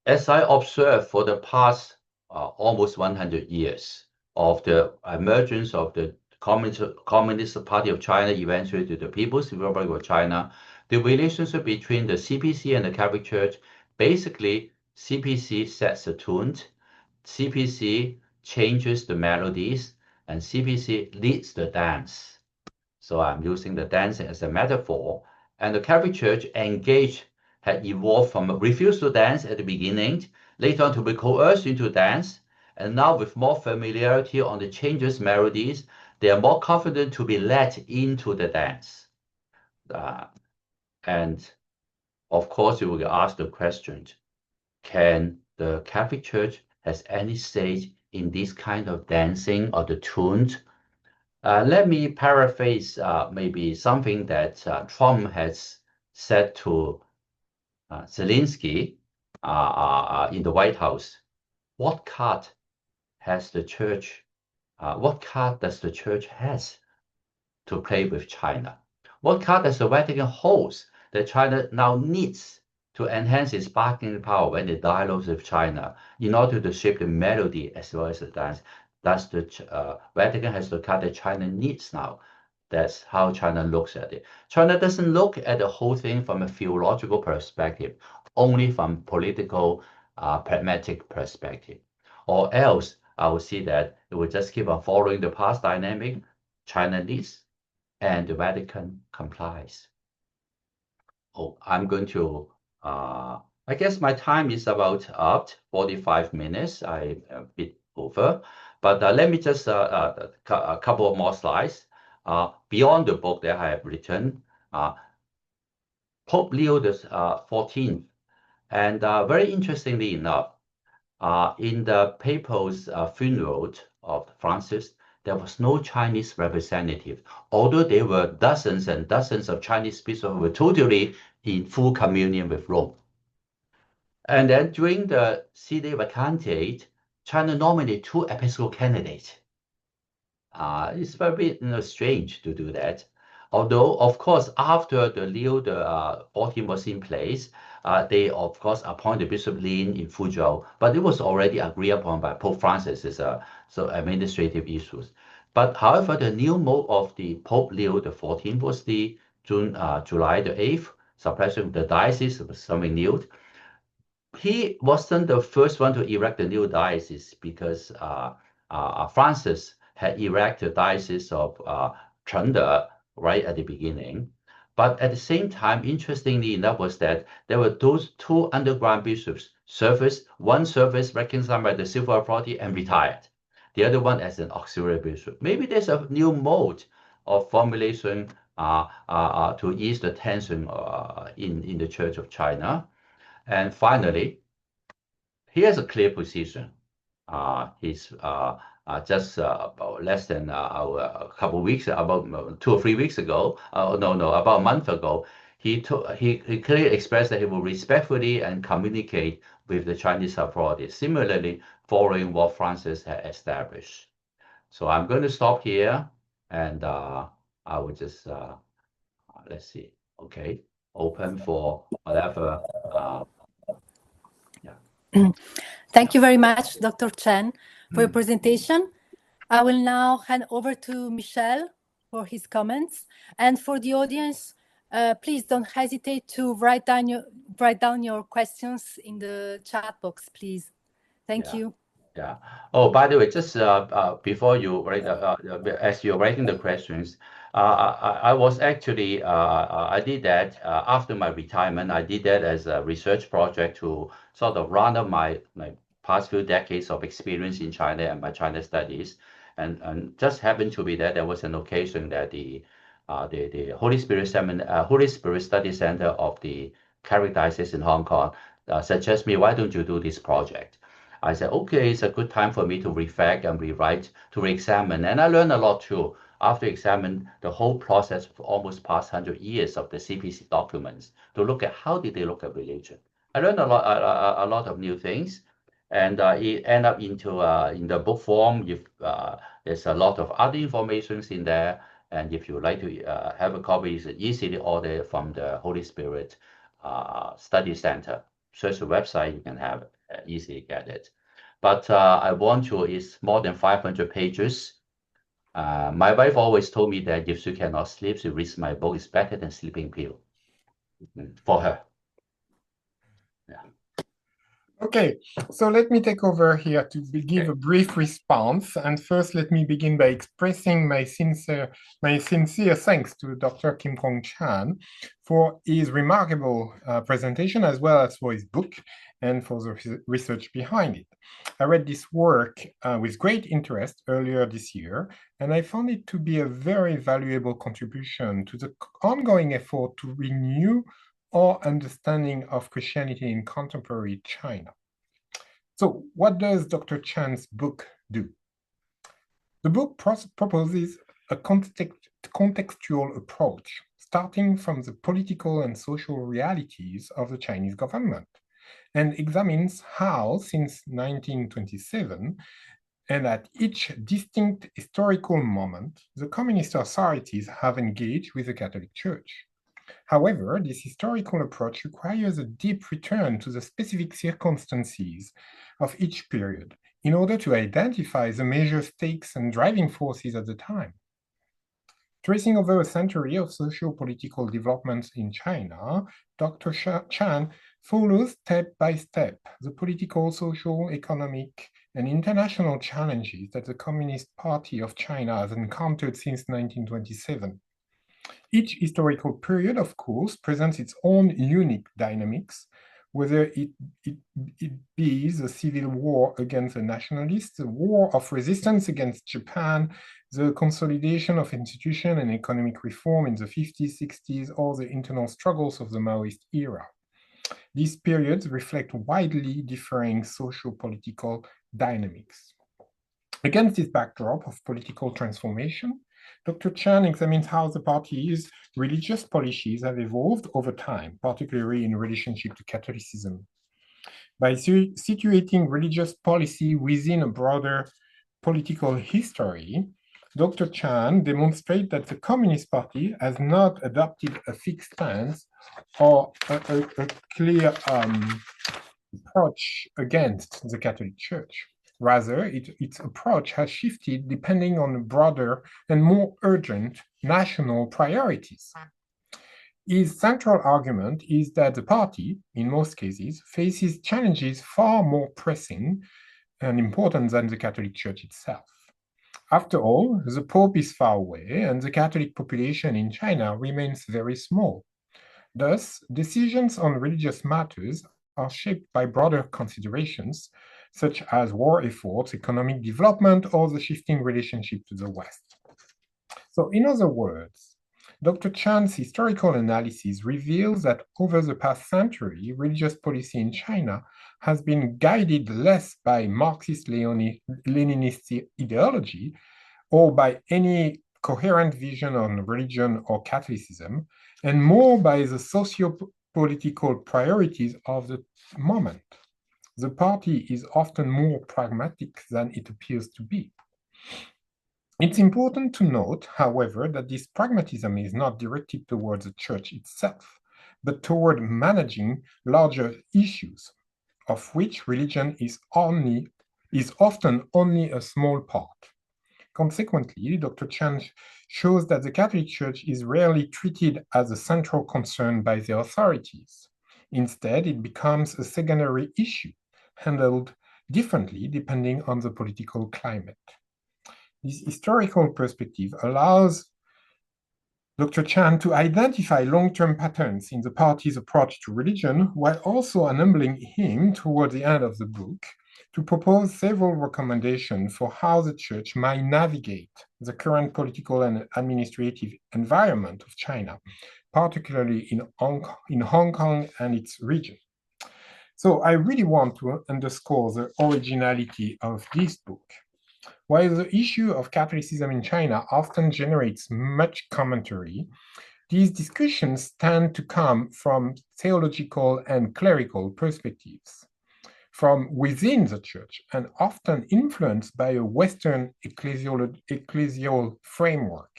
As I observed for the past almost 100 years of the emergence of the Communist Party of China, eventually to the People's Republic of China, the relationship between the CPC and the Catholic Church, basically CPC sets the tune, CPC changes the melodies, and CPC leads the dance. So I'm using the dance as a metaphor. And the Catholic Church had evolved from refuse to dance at the beginning, later on to be coerced into dance, and now with more familiarity on the changes melodies, they are more confident to be led into the dance. And of course, you will ask the question, can the Catholic Church has any say in this kind of dancing or the tunes? Let me paraphrase maybe something that Trump has said to Zelensky in the White House. What card has the church? What card does the church has to play with China? What card does the Vatican holds that China now needs to enhance its bargaining power when it dialogues with China in order to shape the melody as well as the dance? That's the Vatican has the card that China needs now. That's how China looks at it. China doesn't look at the whole thing from a theological perspective, only from political, pragmatic perspective. Or else, I would see that it will just keep on following the past dynamic. China needs, and the Vatican complies. Oh, I'm going to, I guess my time is about up, 45 minutes. I'm a bit over, but let me just a couple of more slides. Beyond the book that I have written, Pope Leo XIV, and very interestingly enough, in the papal's funeral of Francis, there was no Chinese representative, although there were dozens and dozens of Chinese bishops who were totally in full communion with Rome. And then during the Sede Vacante, China nominated 2 episcopal candidates. It's very strange to do that. Although, of course, after the Leo XIV was in place, they, of course, appointed Bishop Lin in Fuzhou, but it was already agreed upon by Pope Francis as so administrative issues. But however, the new mode of the Pope Leo XIV was the July the 8th, suppression of the diocese was something new. He wasn't the first one to erect the new diocese because Francis had erected the diocese of Chengde right at the beginning. But at the same time, interestingly enough, was that there were those 2 underground bishops, one service recognized by the civil authority and retired. The other one as an auxiliary bishop. Maybe there's a new mode of formulation to ease the tension in the Church of China. And finally, he has a clear position. He's just about less than a couple of weeks, about 2 or 3 weeks ago, about a month ago, he clearly expressed that he will respectfully and communicate with the Chinese authorities, similarly following what Francis had established. So I'm going to stop here, and I will just let's see. Okay, open for whatever. Thank you very much, Dr. Chen, for your presentation. I will now hand over to Michel for his comments. And for the audience, please don't hesitate to write down your questions in the chat box, please. Thank you. Yeah. Oh, by the way, just before you write, as you're writing the questions, I was actually I did that after my retirement. I did that as a research project to sort of round up my past few decades of experience in China and my China studies, and just happened to be that there was an occasion that the Holy Spirit Holy Spirit Study Center of the Catholic Diocese in Hong Kong suggested me, why don't you do this project? I said, okay, it's a good time for me to reflect and rewrite, to re-examine. And I learned a lot too. After examining the whole process of almost past 100 years of the CPC documents, to look at how did they look at religion. I learned a lot of new things. And it ended up into in the book form. There's a lot of other informations in there. And if you would like to have a copy, it's easily ordered from the Holy Spirit Study Center. Search the website, you can have it. Easily get it. But I want to, it's more than 500 pages. My wife always told me that if she cannot sleep, she reads my book. It's better than sleeping pill for her. Yeah. Okay, so let me take over here to give a brief response. And first, let me begin by expressing my sincere thanks to Dr. Kim Kwong-Chan for his remarkable presentation, as well as for his book and for the research behind it. I read this work with great interest earlier this year, and I found it to be a very valuable contribution to the ongoing effort to renew our understanding of Christianity in contemporary China. So what does Dr. Chan's book do? The book proposes a contextual approach, starting from the political and social realities of the Chinese government, and examines how, since 1927, and at each distinct historical moment, the communist authorities have engaged with the Catholic Church. However, this historical approach requires a deep return to the specific circumstances of each period in order to identify the major stakes and driving forces at the time. Tracing over a century of socio-political developments in China, Dr. Chan follows step by step the political, social, economic, and international challenges that the Communist Party of China has encountered since 1927. Each historical period, of course, presents its own unique dynamics, whether it be the civil war against the nationalists, the war of resistance against Japan, the consolidation of institution and economic reform in the 50s, 60s, or the internal struggles of the Maoist era. These periods reflect widely differing socio-political dynamics. Against this backdrop of political transformation, Dr. Chan examines how the party's religious policies have evolved over time, particularly in relationship to Catholicism. By situating religious policy within a broader political history, Dr. Chan demonstrates that the Communist Party has not adopted a fixed stance or a clear approach against the Catholic Church. Rather, its approach has shifted depending on broader and more urgent national priorities. His central argument is that the party, in most cases, faces challenges far more pressing and important than the Catholic Church itself. After all, the Pope is far away, and the Catholic population in China remains very small. Thus, decisions on religious matters are shaped by broader considerations, such as war efforts, economic development, or the shifting relationship to the West. So, in other words, Dr. Chan's historical analysis reveals that over the past century, religious policy in China has been guided less by Marxist-Leninist ideology or by any coherent vision on religion or Catholicism, and more by the socio-political priorities of the moment. The party is often more pragmatic than it appears to be. It's important to note, however, that this pragmatism is not directed towards the church itself, but toward managing larger issues, of which religion is often only a small part. Consequently, Dr. Chan shows that the Catholic Church is rarely treated as a central concern by the authorities. Instead, it becomes a secondary issue, handled differently depending on the political climate. This historical perspective allows Dr. Chan to identify long-term patterns in the party's approach to religion, while also enabling him, toward the end of the book, to propose several recommendations for how the Church might navigate the current political and administrative environment of China, particularly in Hong Kong and its region. So I really want to underscore the originality of this book. While the issue of Catholicism in China often generates much commentary, these discussions tend to come from theological and clerical perspectives, from within the church, and often influenced by a Western ecclesial framework.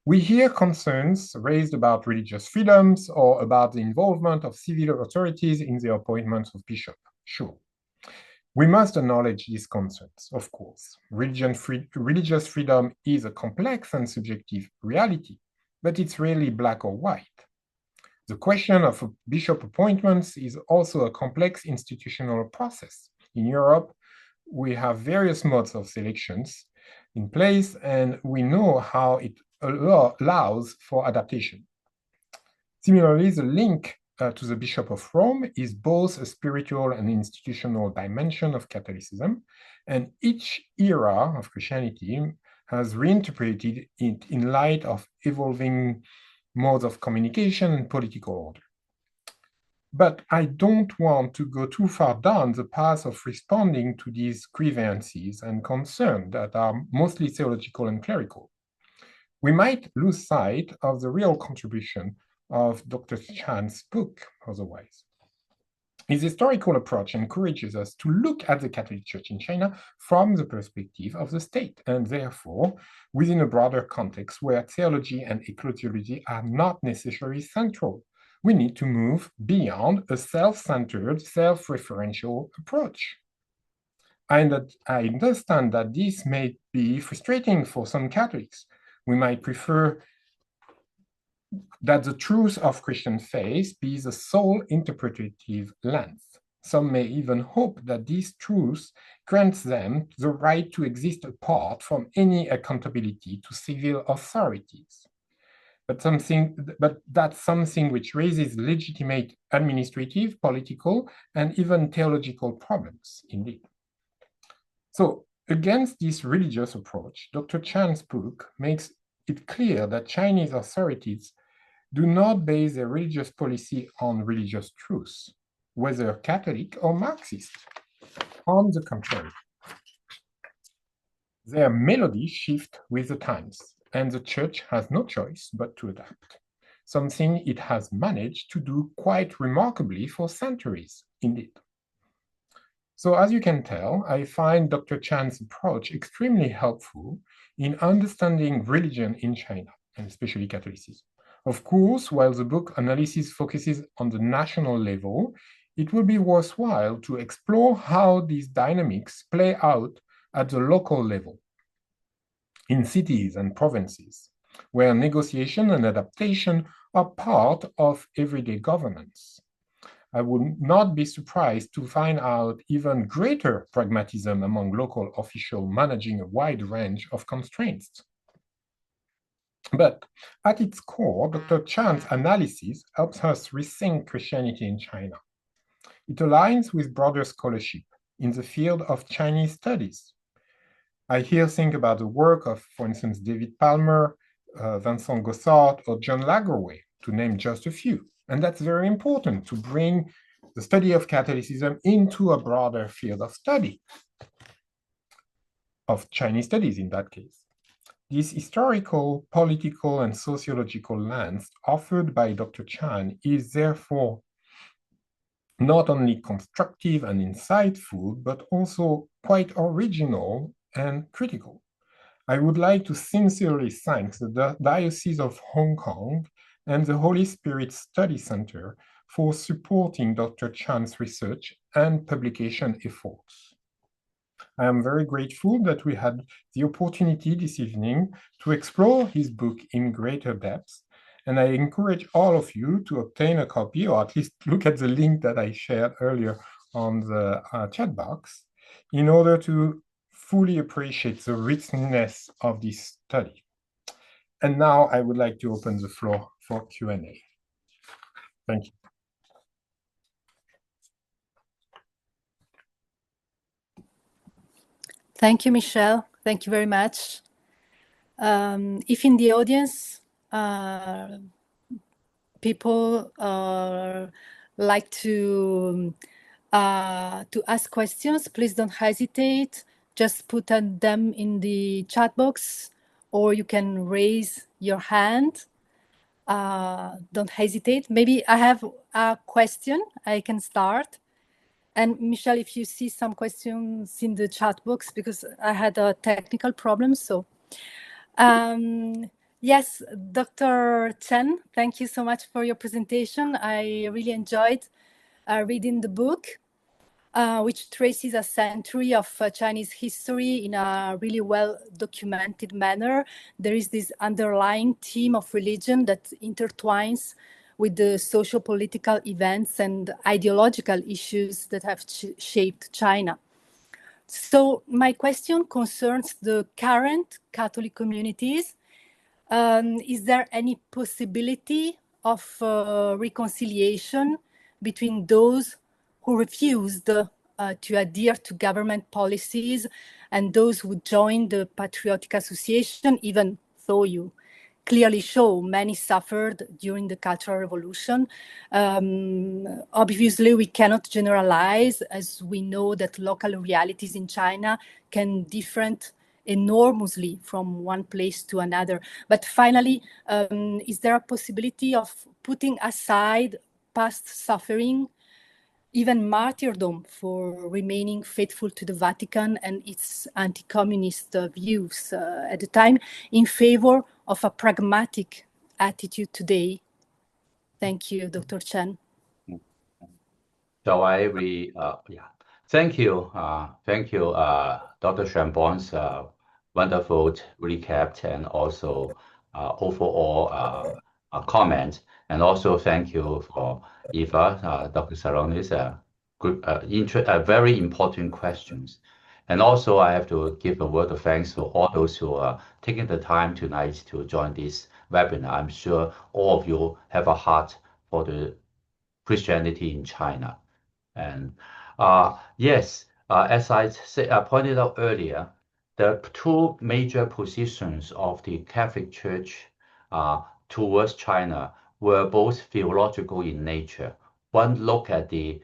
We hear concerns raised about religious freedoms or about the involvement of civil authorities in the appointments of bishops. Sure. We must acknowledge these concerns, of course. Religious freedom is a complex and subjective reality, but it's rarely black or white. The question of bishop appointments is also a complex institutional process. In Europe, we have various modes of selections in place, and we know how it allows for adaptation. Similarly, the link to the Bishop of Rome is both a spiritual and institutional dimension of Catholicism, and each era of Christianity has reinterpreted it in light of evolving modes of communication and political order. But I don't want to go too far down the path of responding to these grievances and concerns that are mostly theological and clerical. We might lose sight of the real contribution of Dr. Chan's book otherwise. His historical approach encourages us to look at the Catholic Church in China from the perspective of the state, and therefore within a broader context where theology and ecclesiology are not necessarily central. We need to move beyond a self-centered, self-referential approach. And I understand that this may be frustrating for some Catholics. We might prefer that the truth of Christian faith be the sole interpretative lens. Some may even hope that this truth grants them the right to exist apart from any accountability to civil authorities. But that's something which raises legitimate administrative, political, and even theological problems, indeed. So against this religious approach, Dr. Chan's book makes it clear that Chinese authorities do not base their religious policy on religious truths, whether Catholic or Marxist. On the contrary, their melodies shift with the times, and the church has no choice but to adapt, something it has managed to do quite remarkably for centuries, indeed. So as you can tell, I find Dr. Chan's approach extremely helpful in understanding religion in China, and especially Catholicism. Of course, while the book analysis focuses on the national level, it will be worthwhile to explore how these dynamics play out at the local level, in cities and provinces, where negotiation and adaptation are part of everyday governance. I would not be surprised to find out even greater pragmatism among local officials managing a wide range of constraints. But at its core, Dr. Chan's analysis helps us rethink Christianity in China. It aligns with broader scholarship in the field of Chinese studies. I here think about the work of, for instance, David Palmer, Vincent Gossart, or John Lagerwey, to name just a few. And that's very important to bring the study of Catholicism into a broader field of study, of Chinese studies in that case. This historical, political, and sociological lens offered by Dr. Chan is therefore not only constructive and insightful, but also quite original and critical. I would like to sincerely thank the Diocese of Hong Kong and the Holy Spirit Study Center for supporting Dr. Chan's research and publication efforts. I am very grateful that we had the opportunity this evening to explore his book in greater depth, and I encourage all of you to obtain a copy, or at least look at the link that I shared earlier on the chat box, in order to fully appreciate the richness of this study. And now I would like to open the floor for Q&A. Thank you. Thank you, Michel. Thank you very much. If in the audience, people like to ask questions, please don't hesitate. Just put them in the chat box, or you can raise your hand. Don't hesitate. Maybe I have a question. I can start. And Michel, if you see some questions in the chat box, because I had a technical problem. So yes, Dr. Chen, thank you so much for your presentation. I really enjoyed reading the book, which traces a century of Chinese history in a really well-documented manner. There is this underlying theme of religion that intertwines with the socio-political events and ideological issues that have shaped China. So my question concerns the current Catholic communities. Is there any possibility of reconciliation between those who refused to adhere to government policies and those who joined the Patriotic Association, even though you clearly show many suffered during the Cultural Revolution? Obviously, we cannot generalize, as we know that local realities in China can differ enormously from one place to another. But finally, is there a possibility of putting aside past suffering, even martyrdom, for remaining faithful to the Vatican and its anti-communist views at the time, in favor of a pragmatic attitude today? Thank you, Dr. Chen. So thank you, Dr. Chambon's wonderful recap and also overall comment, and also thank you for Eva, Dr. Saronis, very important questions. And also I have to give a word of thanks to all those who are taking the time tonight to join this webinar. I'm sure all of you have a heart for the Christianity in China. And yes, as I pointed out earlier, the two major positions of the Catholic Church towards China were both theological in nature. One look at the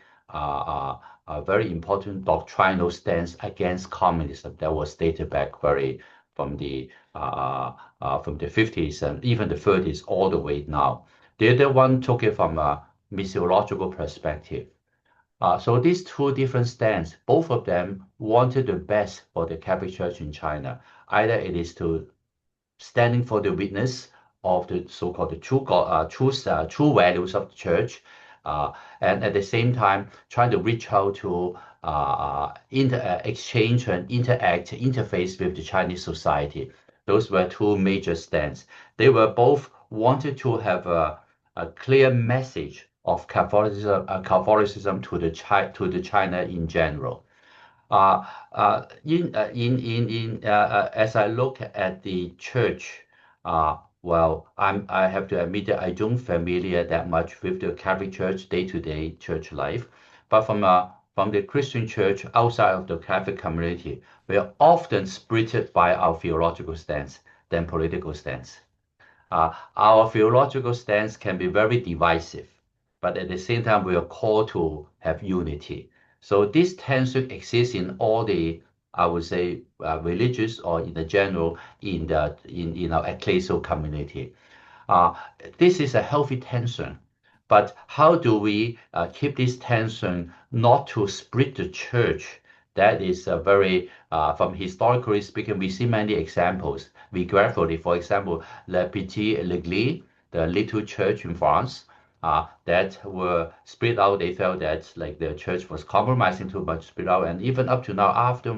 very important doctrinal stance against communism that was dated back from the 50s and even the 30s all the way now. The other one took it from a missiological perspective. So these two different stands, both of them wanted the best for the Catholic Church in China. Either it is to standing for the witness of the so-called true values of the Church, and at the same time trying to reach out to exchange and interface with the Chinese society. Those were two major stands. They were both wanted to have a clear message of Catholicism to the China in general. As I look at the church, well, I have to admit that I don't familiar that much with the Catholic Church day-to-day church life, but from the Christian church outside of the Catholic community, we are often spirited by our theological stance than political stance. Our theological stance can be very divisive, but at the same time, we are called to have unity. So this tension exists in all the, I would say, religious or in the general in our ecclesial community. This is a healthy tension, but how do we keep this tension not to split the church That is a very, from historically speaking, we see many examples. We gradually, for example, Le Petit L'Église, the little church in France, that were split out. They felt that like the church was compromising too much, split out, and even up to now, after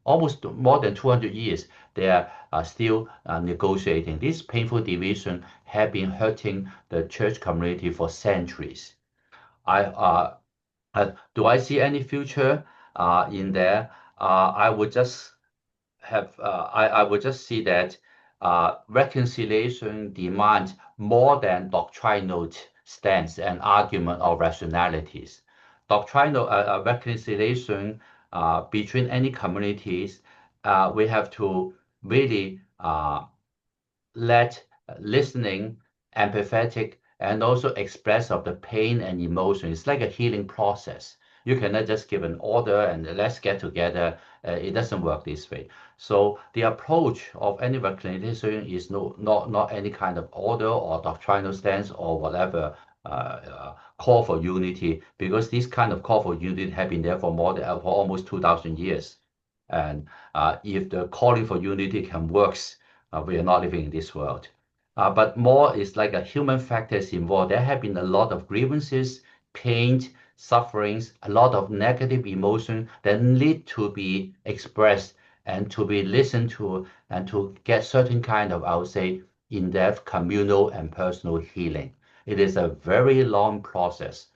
almost more than 200 years, they are still negotiating. This painful division have been hurting the church community for centuries. Do I see any future in there? I would just I would just see that reconciliation demands more than doctrinal stance and argument or rationalities. Doctrinal reconciliation between any communities, we have to really let listening, empathetic, and also express of the pain and emotion. It's like a healing process. You cannot just give an order and let's get together. It doesn't work this way. So the approach of any reconciliation is not any kind of order or doctrinal stance or whatever call for unity, because this kind of call for unity have been there for for almost 2,000 years. And if the calling for unity can works, we are not living in this world. But more is like a human factors involved. There have been a lot of grievances, pain, sufferings, a lot of negative emotion that need to be expressed and to be listened to and to get certain kind of, I would say, in-depth communal and personal healing. It is a very long process.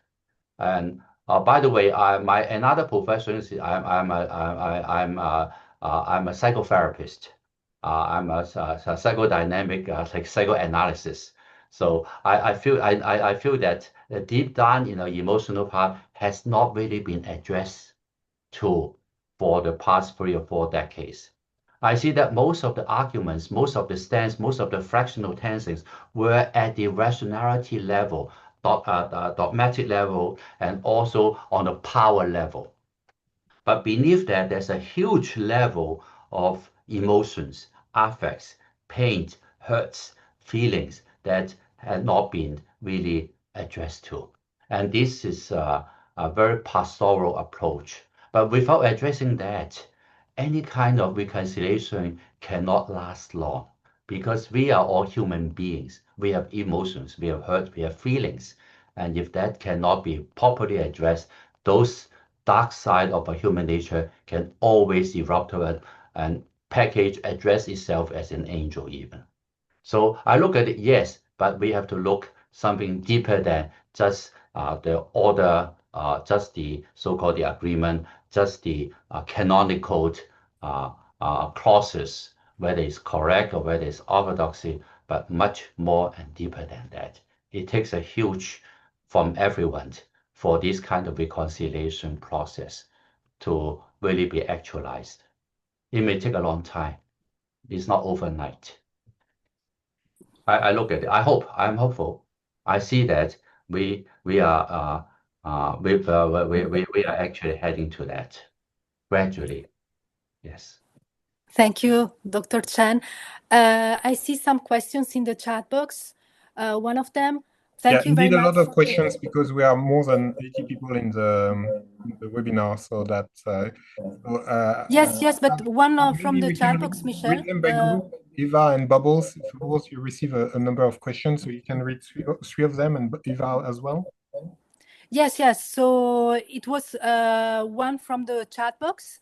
And by the way, my another profession is I'm a psychotherapist. I'm a psychodynamic, like psychoanalysis. So I feel that the deep down in the emotional part has not really been addressed for the past 3 or 4 decades. I see that most of the arguments, most of the stance, most of the fractional tensions were at the rationality level, dogmatic level, and also on the power level. But beneath that, there's a huge level of emotions, affects, pain, hurts, feelings that have not been really addressed to. And this is a very pastoral approach. But without addressing that, any kind of reconciliation cannot last long, because we are all human beings. We have emotions, we have hurt, we have feelings. And if that cannot be properly addressed, those dark side of a human nature can always erupt and address itself as an angel even. So I look at it, yes, but we have to look something deeper than just the order, just the so-called the agreement, just the canonical clauses, whether it's correct or whether it's orthodoxy, but much more and deeper than that. It takes a huge from everyone for this kind of reconciliation process to really be actualized. It may take a long time. It's not overnight. I look at it. I'm hopeful. I see that we are actually heading to that gradually. Yes. Thank you, Dr. Chen. I see some questions in the chat box. One of them. Thank you very much. Indeed, a lot of questions because we are more than 80 people in the webinar, so that. Yes, but one from the chat box, Michel. Read them by group, Eva and Bubbles. Bubbles, you receive a number of questions, so you can read three of them, and Eva as well. Yes. So it was one from the chat box.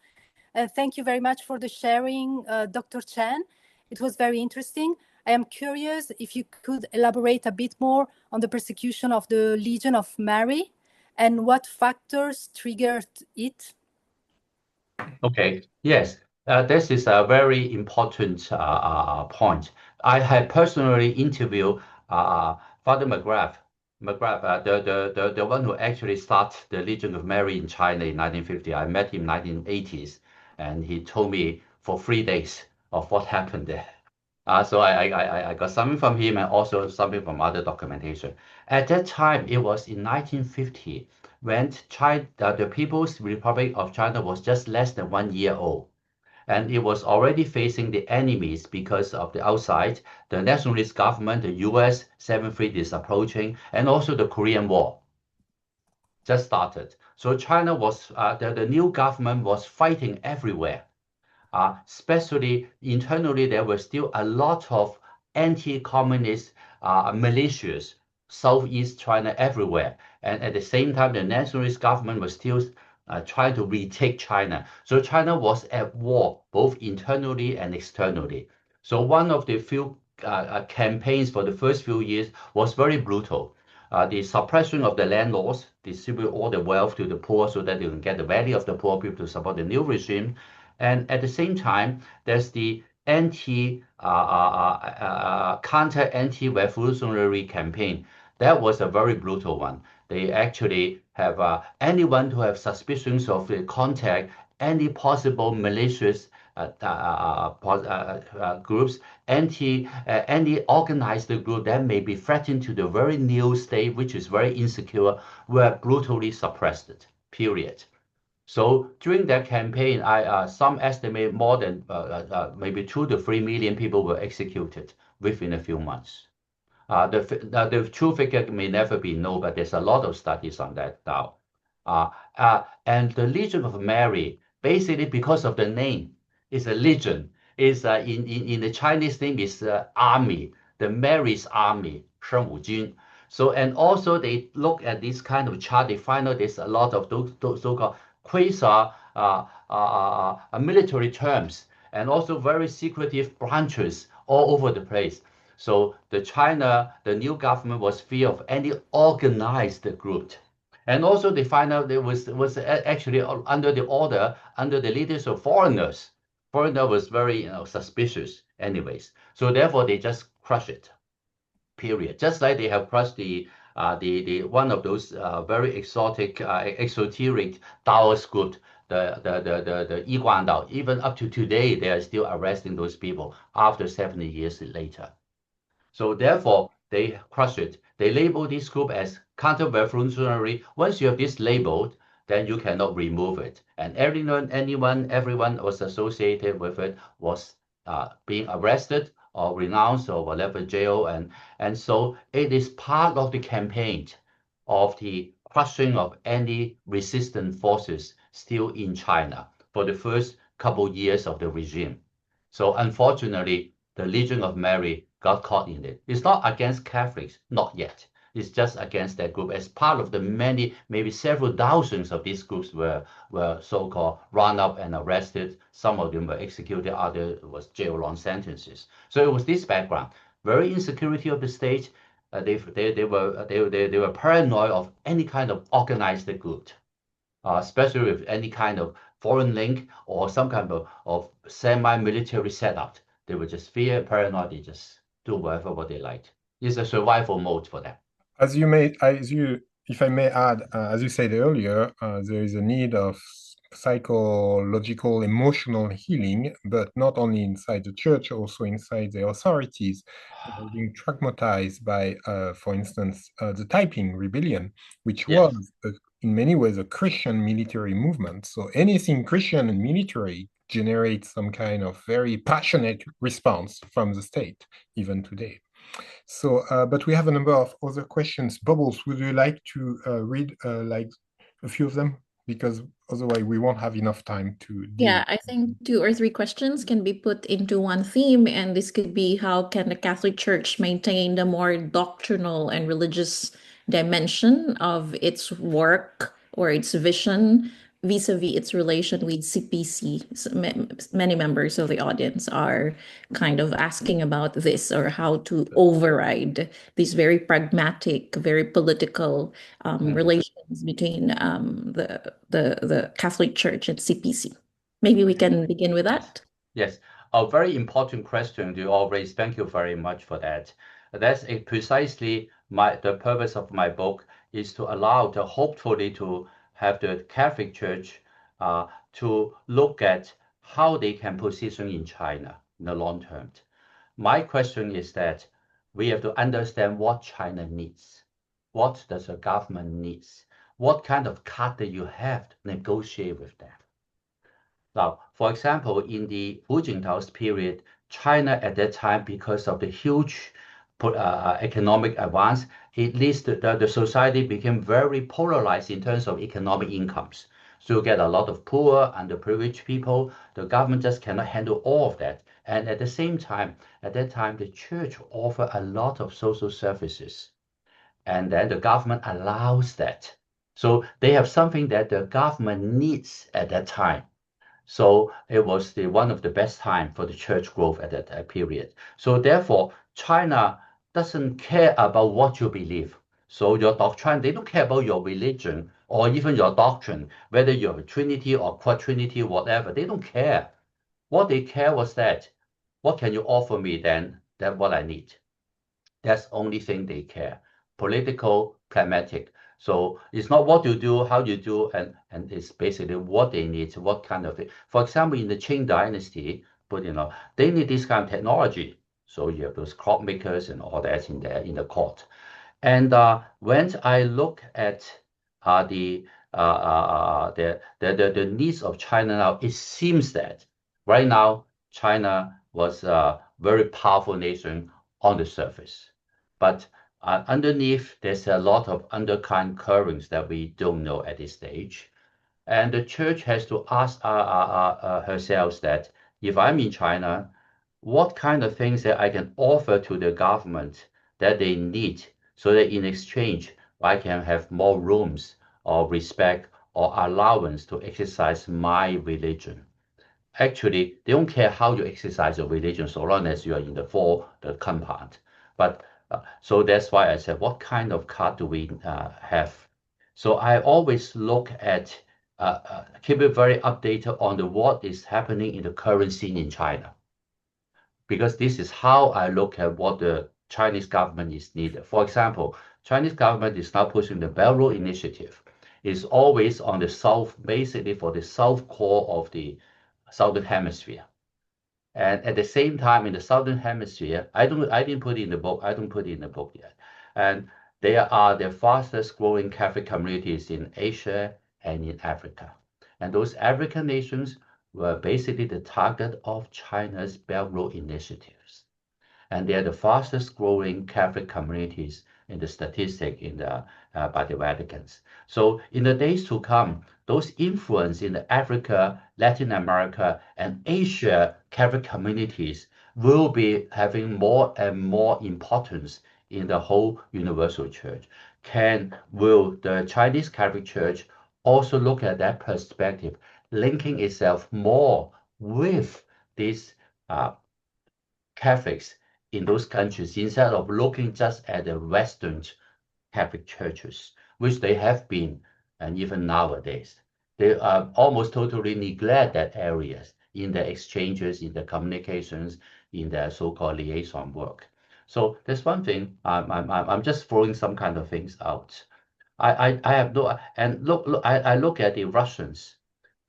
Thank you very much for the sharing, Dr. Chen. It was very interesting. I am curious if you could elaborate a bit more on the persecution of the Legion of Mary and what factors triggered it. Okay. Yes, this is a very important point. I had personally interviewed Father McGrath, the one who actually started the Legion of Mary in China in 1950. I met him in 1980s, and he told me for 3 days of what happened there. So I got something from him and also something from other documentation. At that time, it was in 1950 when China, the People's Republic of China was just less than 1 year old. And it was already facing the enemies because of the outside, the nationalist government, the US, 7th Fleet is approaching, and also the Korean War just started. So China was, the new government was fighting everywhere. Especially internally, there were still a lot of anti-communist militias, Southeast China everywhere. And at the same time, the nationalist government was still trying to retake China. So China was at war, both internally and externally. So one of the few campaigns for the first few years was very brutal. The suppression of the landlords, distribute all the wealth to the poor so that they can get the value of the poor people to support the new regime. And at the same time, there's the counter anti-revolutionary campaign. That was a very brutal one. They actually have anyone who have suspicions of the contact, any possible malicious groups, any organized group that may be threatened to the very new state, which is very insecure, were brutally suppressed, period. So during that campaign, some estimate more than maybe 2 to 3 million people were executed within a few months. The true figure may never be known, but there's a lot of studies on that now. And the Legion of Mary, basically because of the name, is a legion. Is in the Chinese name is army, the Mary's army, 圣武军. So and also they look at this kind of chart. They find out there's a lot of those so-called quasi military terms and also very secretive branches all over the place. So the new government was fear of any organized group. And also they find out there was actually under the order, under the leadership of foreigners. Foreigner was very suspicious anyways. So therefore they just crush it, period. Just like they have crushed the one of those very exotic, exoteric Taoist group, the Yiguan Dao. Even up to today, they are still arresting those people after 70 years later. So therefore, they crush it. They label this group as counter-revolutionary. Once you have this labeled, then you cannot remove it. And everyone was associated with it was being arrested or renounced or whatever, jail. And so it is part of the campaign of the crushing of any resistant forces still in China for the first couple years of the regime. So unfortunately, the Legion of Mary got caught in it. It's not against Catholics, not yet. It's just against that group. As part of the many, maybe several thousands of these groups were so-called run up and arrested. Some of them were executed, others was jail long sentences. So it was this background, very insecurity of the state. They were paranoid of any kind of organized group, especially with any kind of foreign link or some kind of semi-military setup. They were just fear, paranoid. They just do what they liked. It's a survival mode for them. If I may add, as you said earlier, there is a need of psychological, emotional healing, but not only inside the church, also inside the authorities, being traumatized by, for instance, the Taiping Rebellion, which was in many ways a Christian military movement. So anything Christian and military generates some kind of very passionate response from the state, even today. So, but we have a number of other questions. Bubbles, would you like to read like a few of them? Because otherwise we won't have enough time to deal. Yeah, I think 2 or 3 questions can be put into one theme, and this could be how can the Catholic Church maintain the more doctrinal and religious dimension of its work or its vision vis-a-vis its relation with CPC. Many members of the audience are kind of asking about this, or how to override these very pragmatic, very political relations between the Catholic Church and CPC. Maybe we can begin with that. Yes. A very important question you all raised. Thank you very much for that. That's precisely the purpose of my book, is to allow hopefully to have the Catholic Church to look at how they can position in China in the long term. My question is that we have to understand what China needs. What does the government needs? What kind of card that you have to negotiate with them? Now, for example, in the Hu Jintao's period, China at that time, because of the huge economic advance, it leads to the society became very polarized in terms of economic incomes. So you get a lot of poor, underprivileged people. The government just cannot handle all of that. And at the same time, at that time, the church offered a lot of social services. And then the government allows that. So they have something that the government needs at that time. So it was one of the best time for the church growth at that period. So therefore, China doesn't care about what you believe. So your doctrine, they don't care about your religion or even your doctrine, whether you have a Trinity or Quadrinity, whatever. They don't care. What they care was that, what can you offer me then? That's what I need. That's the only thing they care. Political, pragmatic. So it's not what you do, how you do, and it's basically what they need, what kind of thing. For example, in the Qing dynasty, but they need this kind of technology. So you have those clock makers and all that in the court. And when I look at the needs of China now, it seems that right now China was a very powerful nation on the surface, but underneath there's a lot of undercurrent currents that we don't know at this stage. And the church has to ask herself that if I'm in China, what kind of things that I can offer to the government that they need, so that in exchange I can have more rooms or respect or allowance to exercise my religion. Actually, they don't care how you exercise your religion so long as you are in the compound. But so that's why I said, what kind of card do we have? So I always look at, keep it very updated on what is happening in the current scene in China. Because this is how I look at what the Chinese government is needed. For example, Chinese government is now pushing the Belt Road Initiative. It's always on the south, basically for the south core of the Southern Hemisphere. And at the same time, in the Southern Hemisphere, I didn't put it in the book. I don't put it in the book yet. And they are the fastest growing Catholic communities in Asia and in Africa. And those African nations were basically the target of China's Belt Road initiatives. And they are the fastest growing Catholic communities in the statistic by the Vatican. So in the days to come, those influence in the Africa, Latin America, and Asia Catholic communities will be having more and more importance in the whole universal church. Will the Chinese Catholic Church also look at that perspective, linking itself more with these Catholics in those countries, instead of looking just at the Western Catholic churches, which they have been, and even nowadays, they almost totally neglect that areas in the exchanges, in the communications, in the so-called liaison work. So there's one thing. I'm just throwing some kind of things out. I have no, and I look at the Russians,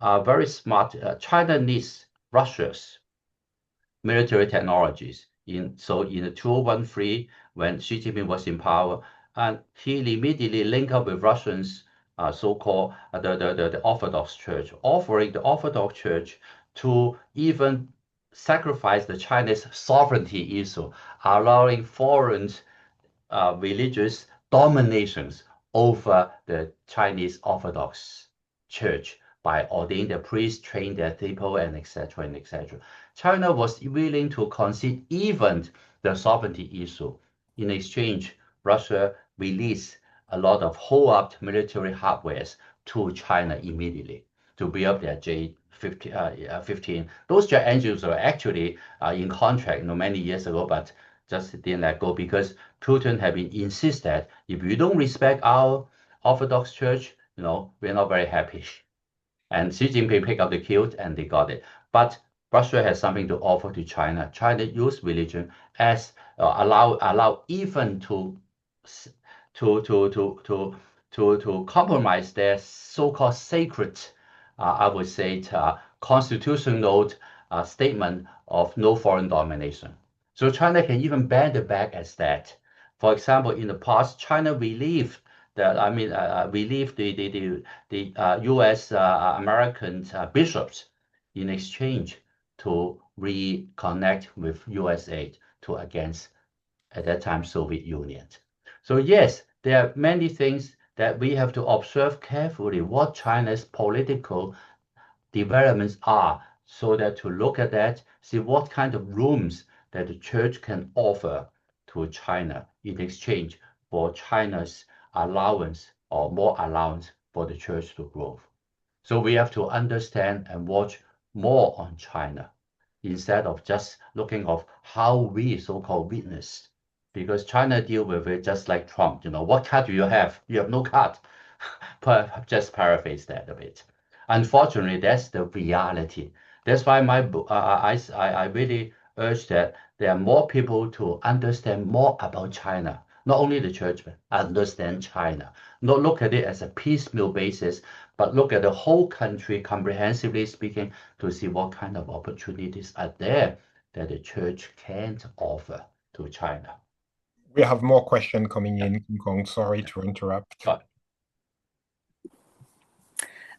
very smart. China needs Russia's military technologies. In the 2013, when Xi Jinping was in power, and he immediately linked up with Russians, so-called the Orthodox Church, offering the Orthodox Church to even sacrifice the Chinese sovereignty issue, allowing foreign religious dominations over the Chinese Orthodox Church by ordaining the priests, train their people, and etc. and etc. China was willing to concede even the sovereignty issue. In exchange, Russia released a lot of hold-up military hardwares to China immediately to build up their J-15. Those jet engines were actually in contract many years ago, but just didn't let go because Putin had been insisted that if you don't respect our Orthodox Church, we're not very happy. And Xi Jinping picked up the kilt and they got it. But Russia has something to offer to China. China used religion as allow even to compromise their so-called sacred, I would say, constitutional statement of no foreign domination. So China can even bend the back as that. For example, in the past, China relieved the U.S. American bishops in exchange to reconnect with U.S. aid against at that time Soviet Union. So yes, there are many things that we have to observe carefully what China's political developments are, so that to look at that, see what kind of rooms that the church can offer to China in exchange for China's allowance or more allowance for the church to grow. So we have to understand and watch more on China instead of just looking of how we so-called witness, because China deal with it just like Trump. What card do you have? You have no card. Just paraphrase that a bit. Unfortunately, that's the reality. That's why my book, I really urge that there are more people to understand more about China, not only the church, but understand China. Not look at it as a piecemeal basis, but look at the whole country comprehensively speaking to see what kind of opportunities are there that the church can't offer to China. We have more questions coming in, Kim Kong. Sorry to interrupt.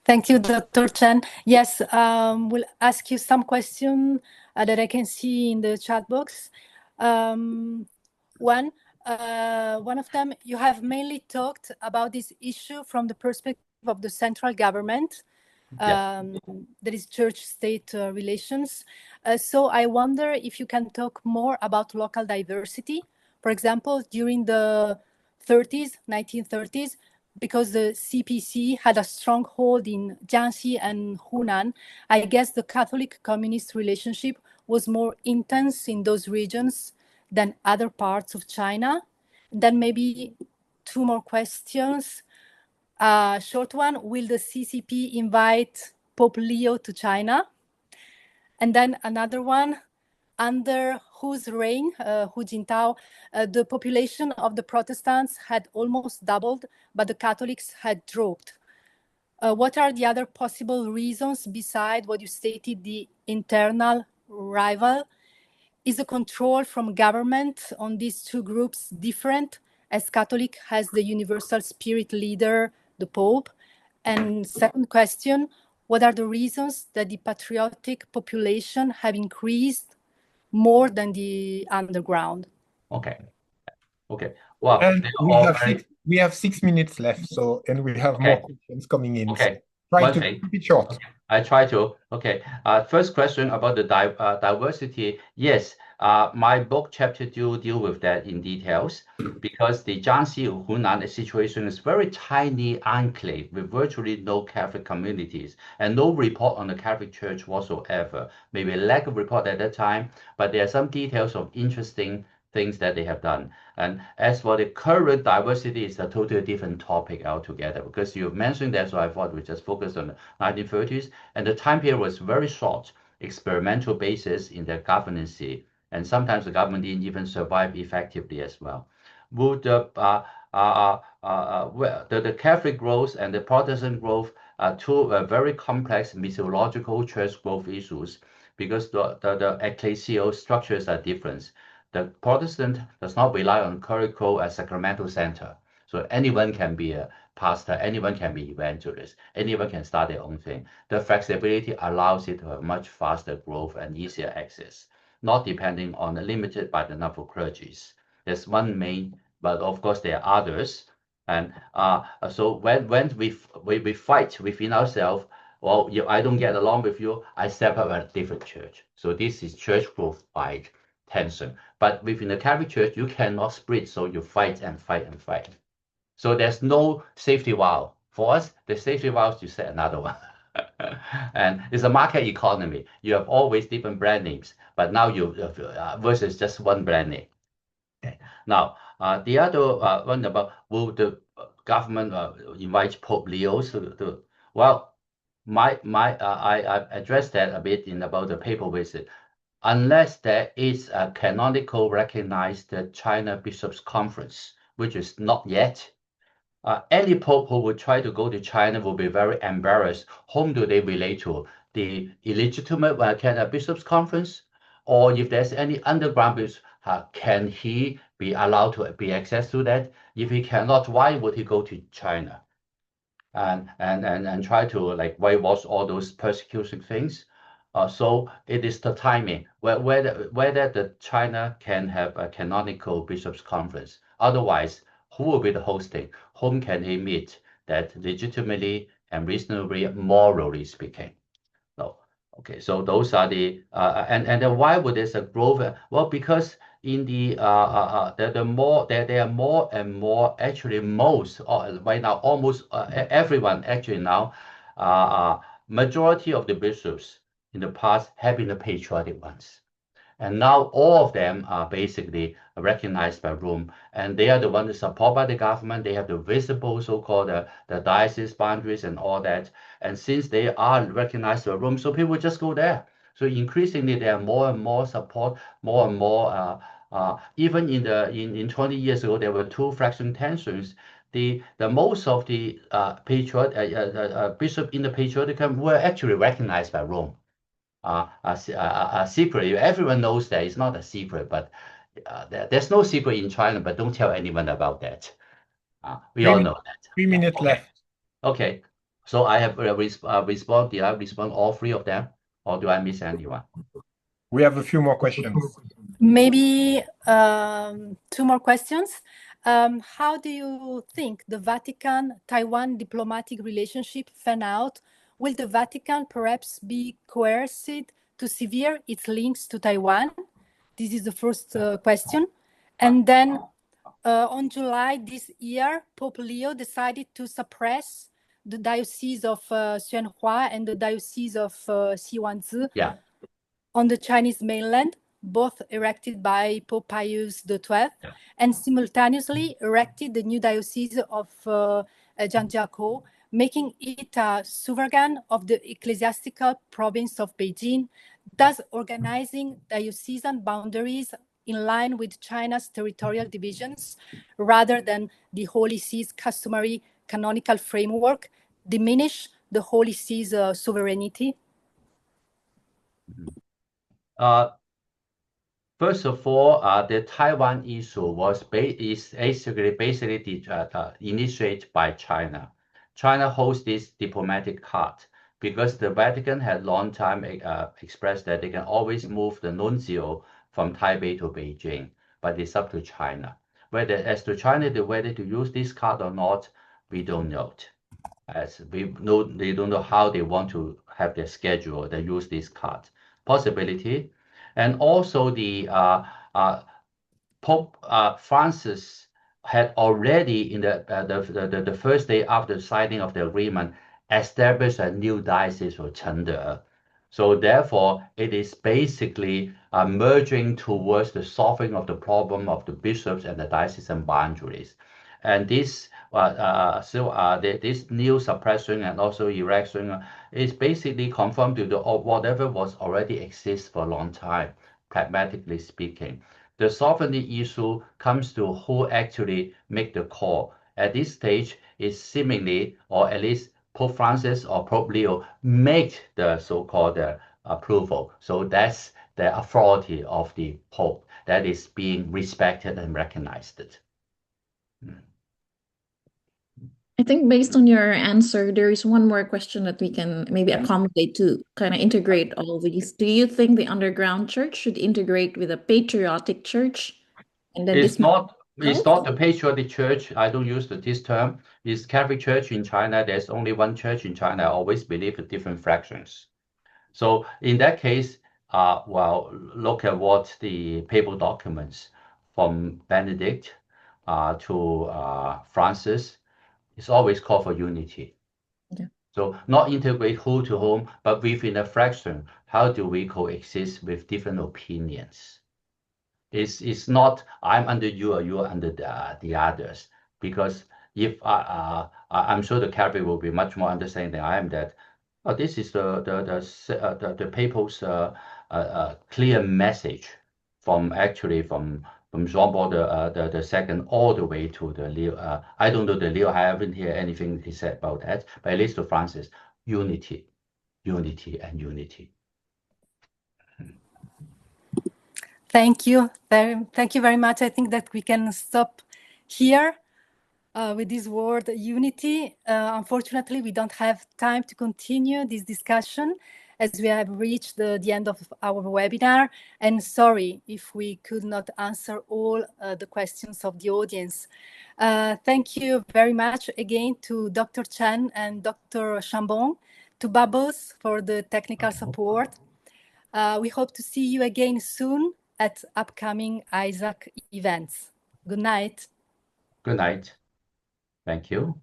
Thank you, Dr. Chen. Yes, we'll ask you some questions that I can see in the chat box. One of them, you have mainly talked about this issue from the perspective of the central government, that is church-state relations. So I wonder if you can talk more about local diversity. For example, during the 1930s, because the CPC had a strong hold in Jiangxi and Hunan, I guess the Catholic-communist relationship was more intense in those regions than other parts of China. Then maybe two more questions. Short one, will the CCP invite Pope Leo to China? And then another one, under whose reign, Hu Jintao, the population of the Protestants had almost doubled, but the Catholics had dropped. What are the other possible reasons beside what you stated, the internal rival? Is the control from government on these two groups different, as Catholic has the universal spirit leader, the Pope? And second question, what are the reasons that the patriotic population have increased more than the underground? Okay. Well, and we have 6 minutes left, and we have more questions coming in. Okay. So try to keep it short. Okay. I try to. Okay. First question about the diversity. Yes. My book chapter 2 deal with that in details, because the Jiangxi Hunan situation is very tiny enclave with virtually no Catholic communities and no report on the Catholic Church whatsoever. Maybe a lack of report at that time, but there are some details of interesting things that they have done. And as for the current diversity, it's a totally different topic altogether, because you've mentioned that, so I thought we just focused on the 1930s, and the time period was very short, experimental basis in their governance, and sometimes the government didn't even survive effectively as well. Would the Catholic growth and the Protestant growth are two very complex missiological church growth issues, because the ecclesial structures are different. The Protestant does not rely on clerical as sacramental center. So anyone can be a pastor, anyone can be evangelist, anyone can start their own thing. The flexibility allows it to have much faster growth and easier access, not depending on limited by the number of clergies. There's one main, but of course there are others. And so when we fight within ourselves, well, I don't get along with you, I step up a different church. So this is church growth by tension. But within the Catholic Church, you cannot split, so you fight and fight and fight. So there's no safety valve. For us, the safety valve is to set another one. And it's a market economy. You have always different brand names, but now you versus just one brand name. Okay. Now, the other one about will the government invite Pope Leo to well, I addressed that a bit in about the papal visit. Unless there is a canonical recognized China Bishops' Conference, which is not yet, any pope who would try to go to China will be very embarrassed. Whom do they relate to? The illegitimate Bishops' Conference? Or if there's any underground bishop, can he be allowed to be access to that? If he cannot, why would he go to China and try to like whitewash all those persecution things? So it is the timing, whether the China can have a canonical bishops' conference. Otherwise, who will be the hosting? Whom can they meet that legitimately and reasonably, morally speaking? No. Okay, so those are the and then why would there's a growth? Well, because in there are more and more, actually most right now, almost everyone actually now, majority of the bishops in the past have been the patriotic ones. And now all of them are basically recognized by Rome, and they are the ones supported by the government. They have the visible so-called the diocese boundaries and all that. And since they are recognized by Rome, so people just go there. So increasingly, there are more and more support, more and more. Even in 20 years ago, there were two fraction tensions. The most of the bishop in the patrioticum were actually recognized by Rome. A secret. Everyone knows that it's not a secret, but there's no secret in China, but don't tell anyone about that. We all know that. 3 minutes left. Okay. So I have respond. Did I respond all three of them, or do I miss anyone? We have a few more questions. Maybe 2 more questions. How do you think the Vatican-Taiwan diplomatic relationship fan out? Will the Vatican perhaps be coerced to sever its links to Taiwan? This is the first question. And then on July this year, Pope Leo decided to suppress the Diocese of Xuanhua and the Diocese of Xiwanzi on the Chinese mainland, both erected by Pope Pius XII, and simultaneously erected the new Diocese of Zhangjiakou, making it a suffragan of the ecclesiastical province of Beijing, thus organizing diocesan boundaries in line with China's territorial divisions, rather than the Holy See's customary canonical framework, diminish the Holy See's sovereignty? First of all, the Taiwan issue was basically initiated by China. China holds this diplomatic card because the Vatican had long time expressed that they can always move the nuncio from Taipei to Beijing, but it's up to China. As to China, whether to use this card or not, we don't know. As we know, they don't know how they want to have their schedule. They use this card possibility. And also the Pope Francis had already in the first day after signing of the agreement established a new diocese for Chengde. So therefore, it is basically merging towards the solving of the problem of the bishops and the diocesan boundaries. And this this new suppression and also erection is basically conformed to whatever was already exists for a long time, pragmatically speaking. The sovereignty issue comes to who actually make the call. At this stage, is seemingly, or at least Pope Francis or Pope Leo make the so-called approval. So that's the authority of the Pope that is being respected and recognized. I think based on your answer, there is one more question that we can maybe accommodate to kind of integrate all these. Do you think the underground church should integrate with a patriotic church? And then It's not the patriotic church. I don't use this term. It's Catholic Church in China. There's only one church in China. I always believe in different fractions. So in that case, well, look at what the papal documents from Benedict to Francis. It's always called for unity. Yeah. So not integrate who to whom, but within a fraction, how do we coexist with different opinions? It's not I'm under you or you're under the others. Because if I'm sure the Catholic will be much more understanding than I am that this is the papal's clear message from Jean Paul the second all the way to the Leo. I don't know the Leo. I haven't heard anything he said about that. But at least to Francis, unity, unity, and unity. Thank you. Thank you very much. I think that we can stop here with this word unity. Unfortunately, we don't have time to continue this discussion. as we have reached the end of our webinar. And sorry if we could not answer all the questions of the audience. Thank you very much again to Dr. Chen and Dr. Chambon, to Babos for the technical support. We hope to see you again soon at upcoming ISAC events. Good night. Good night. Thank you.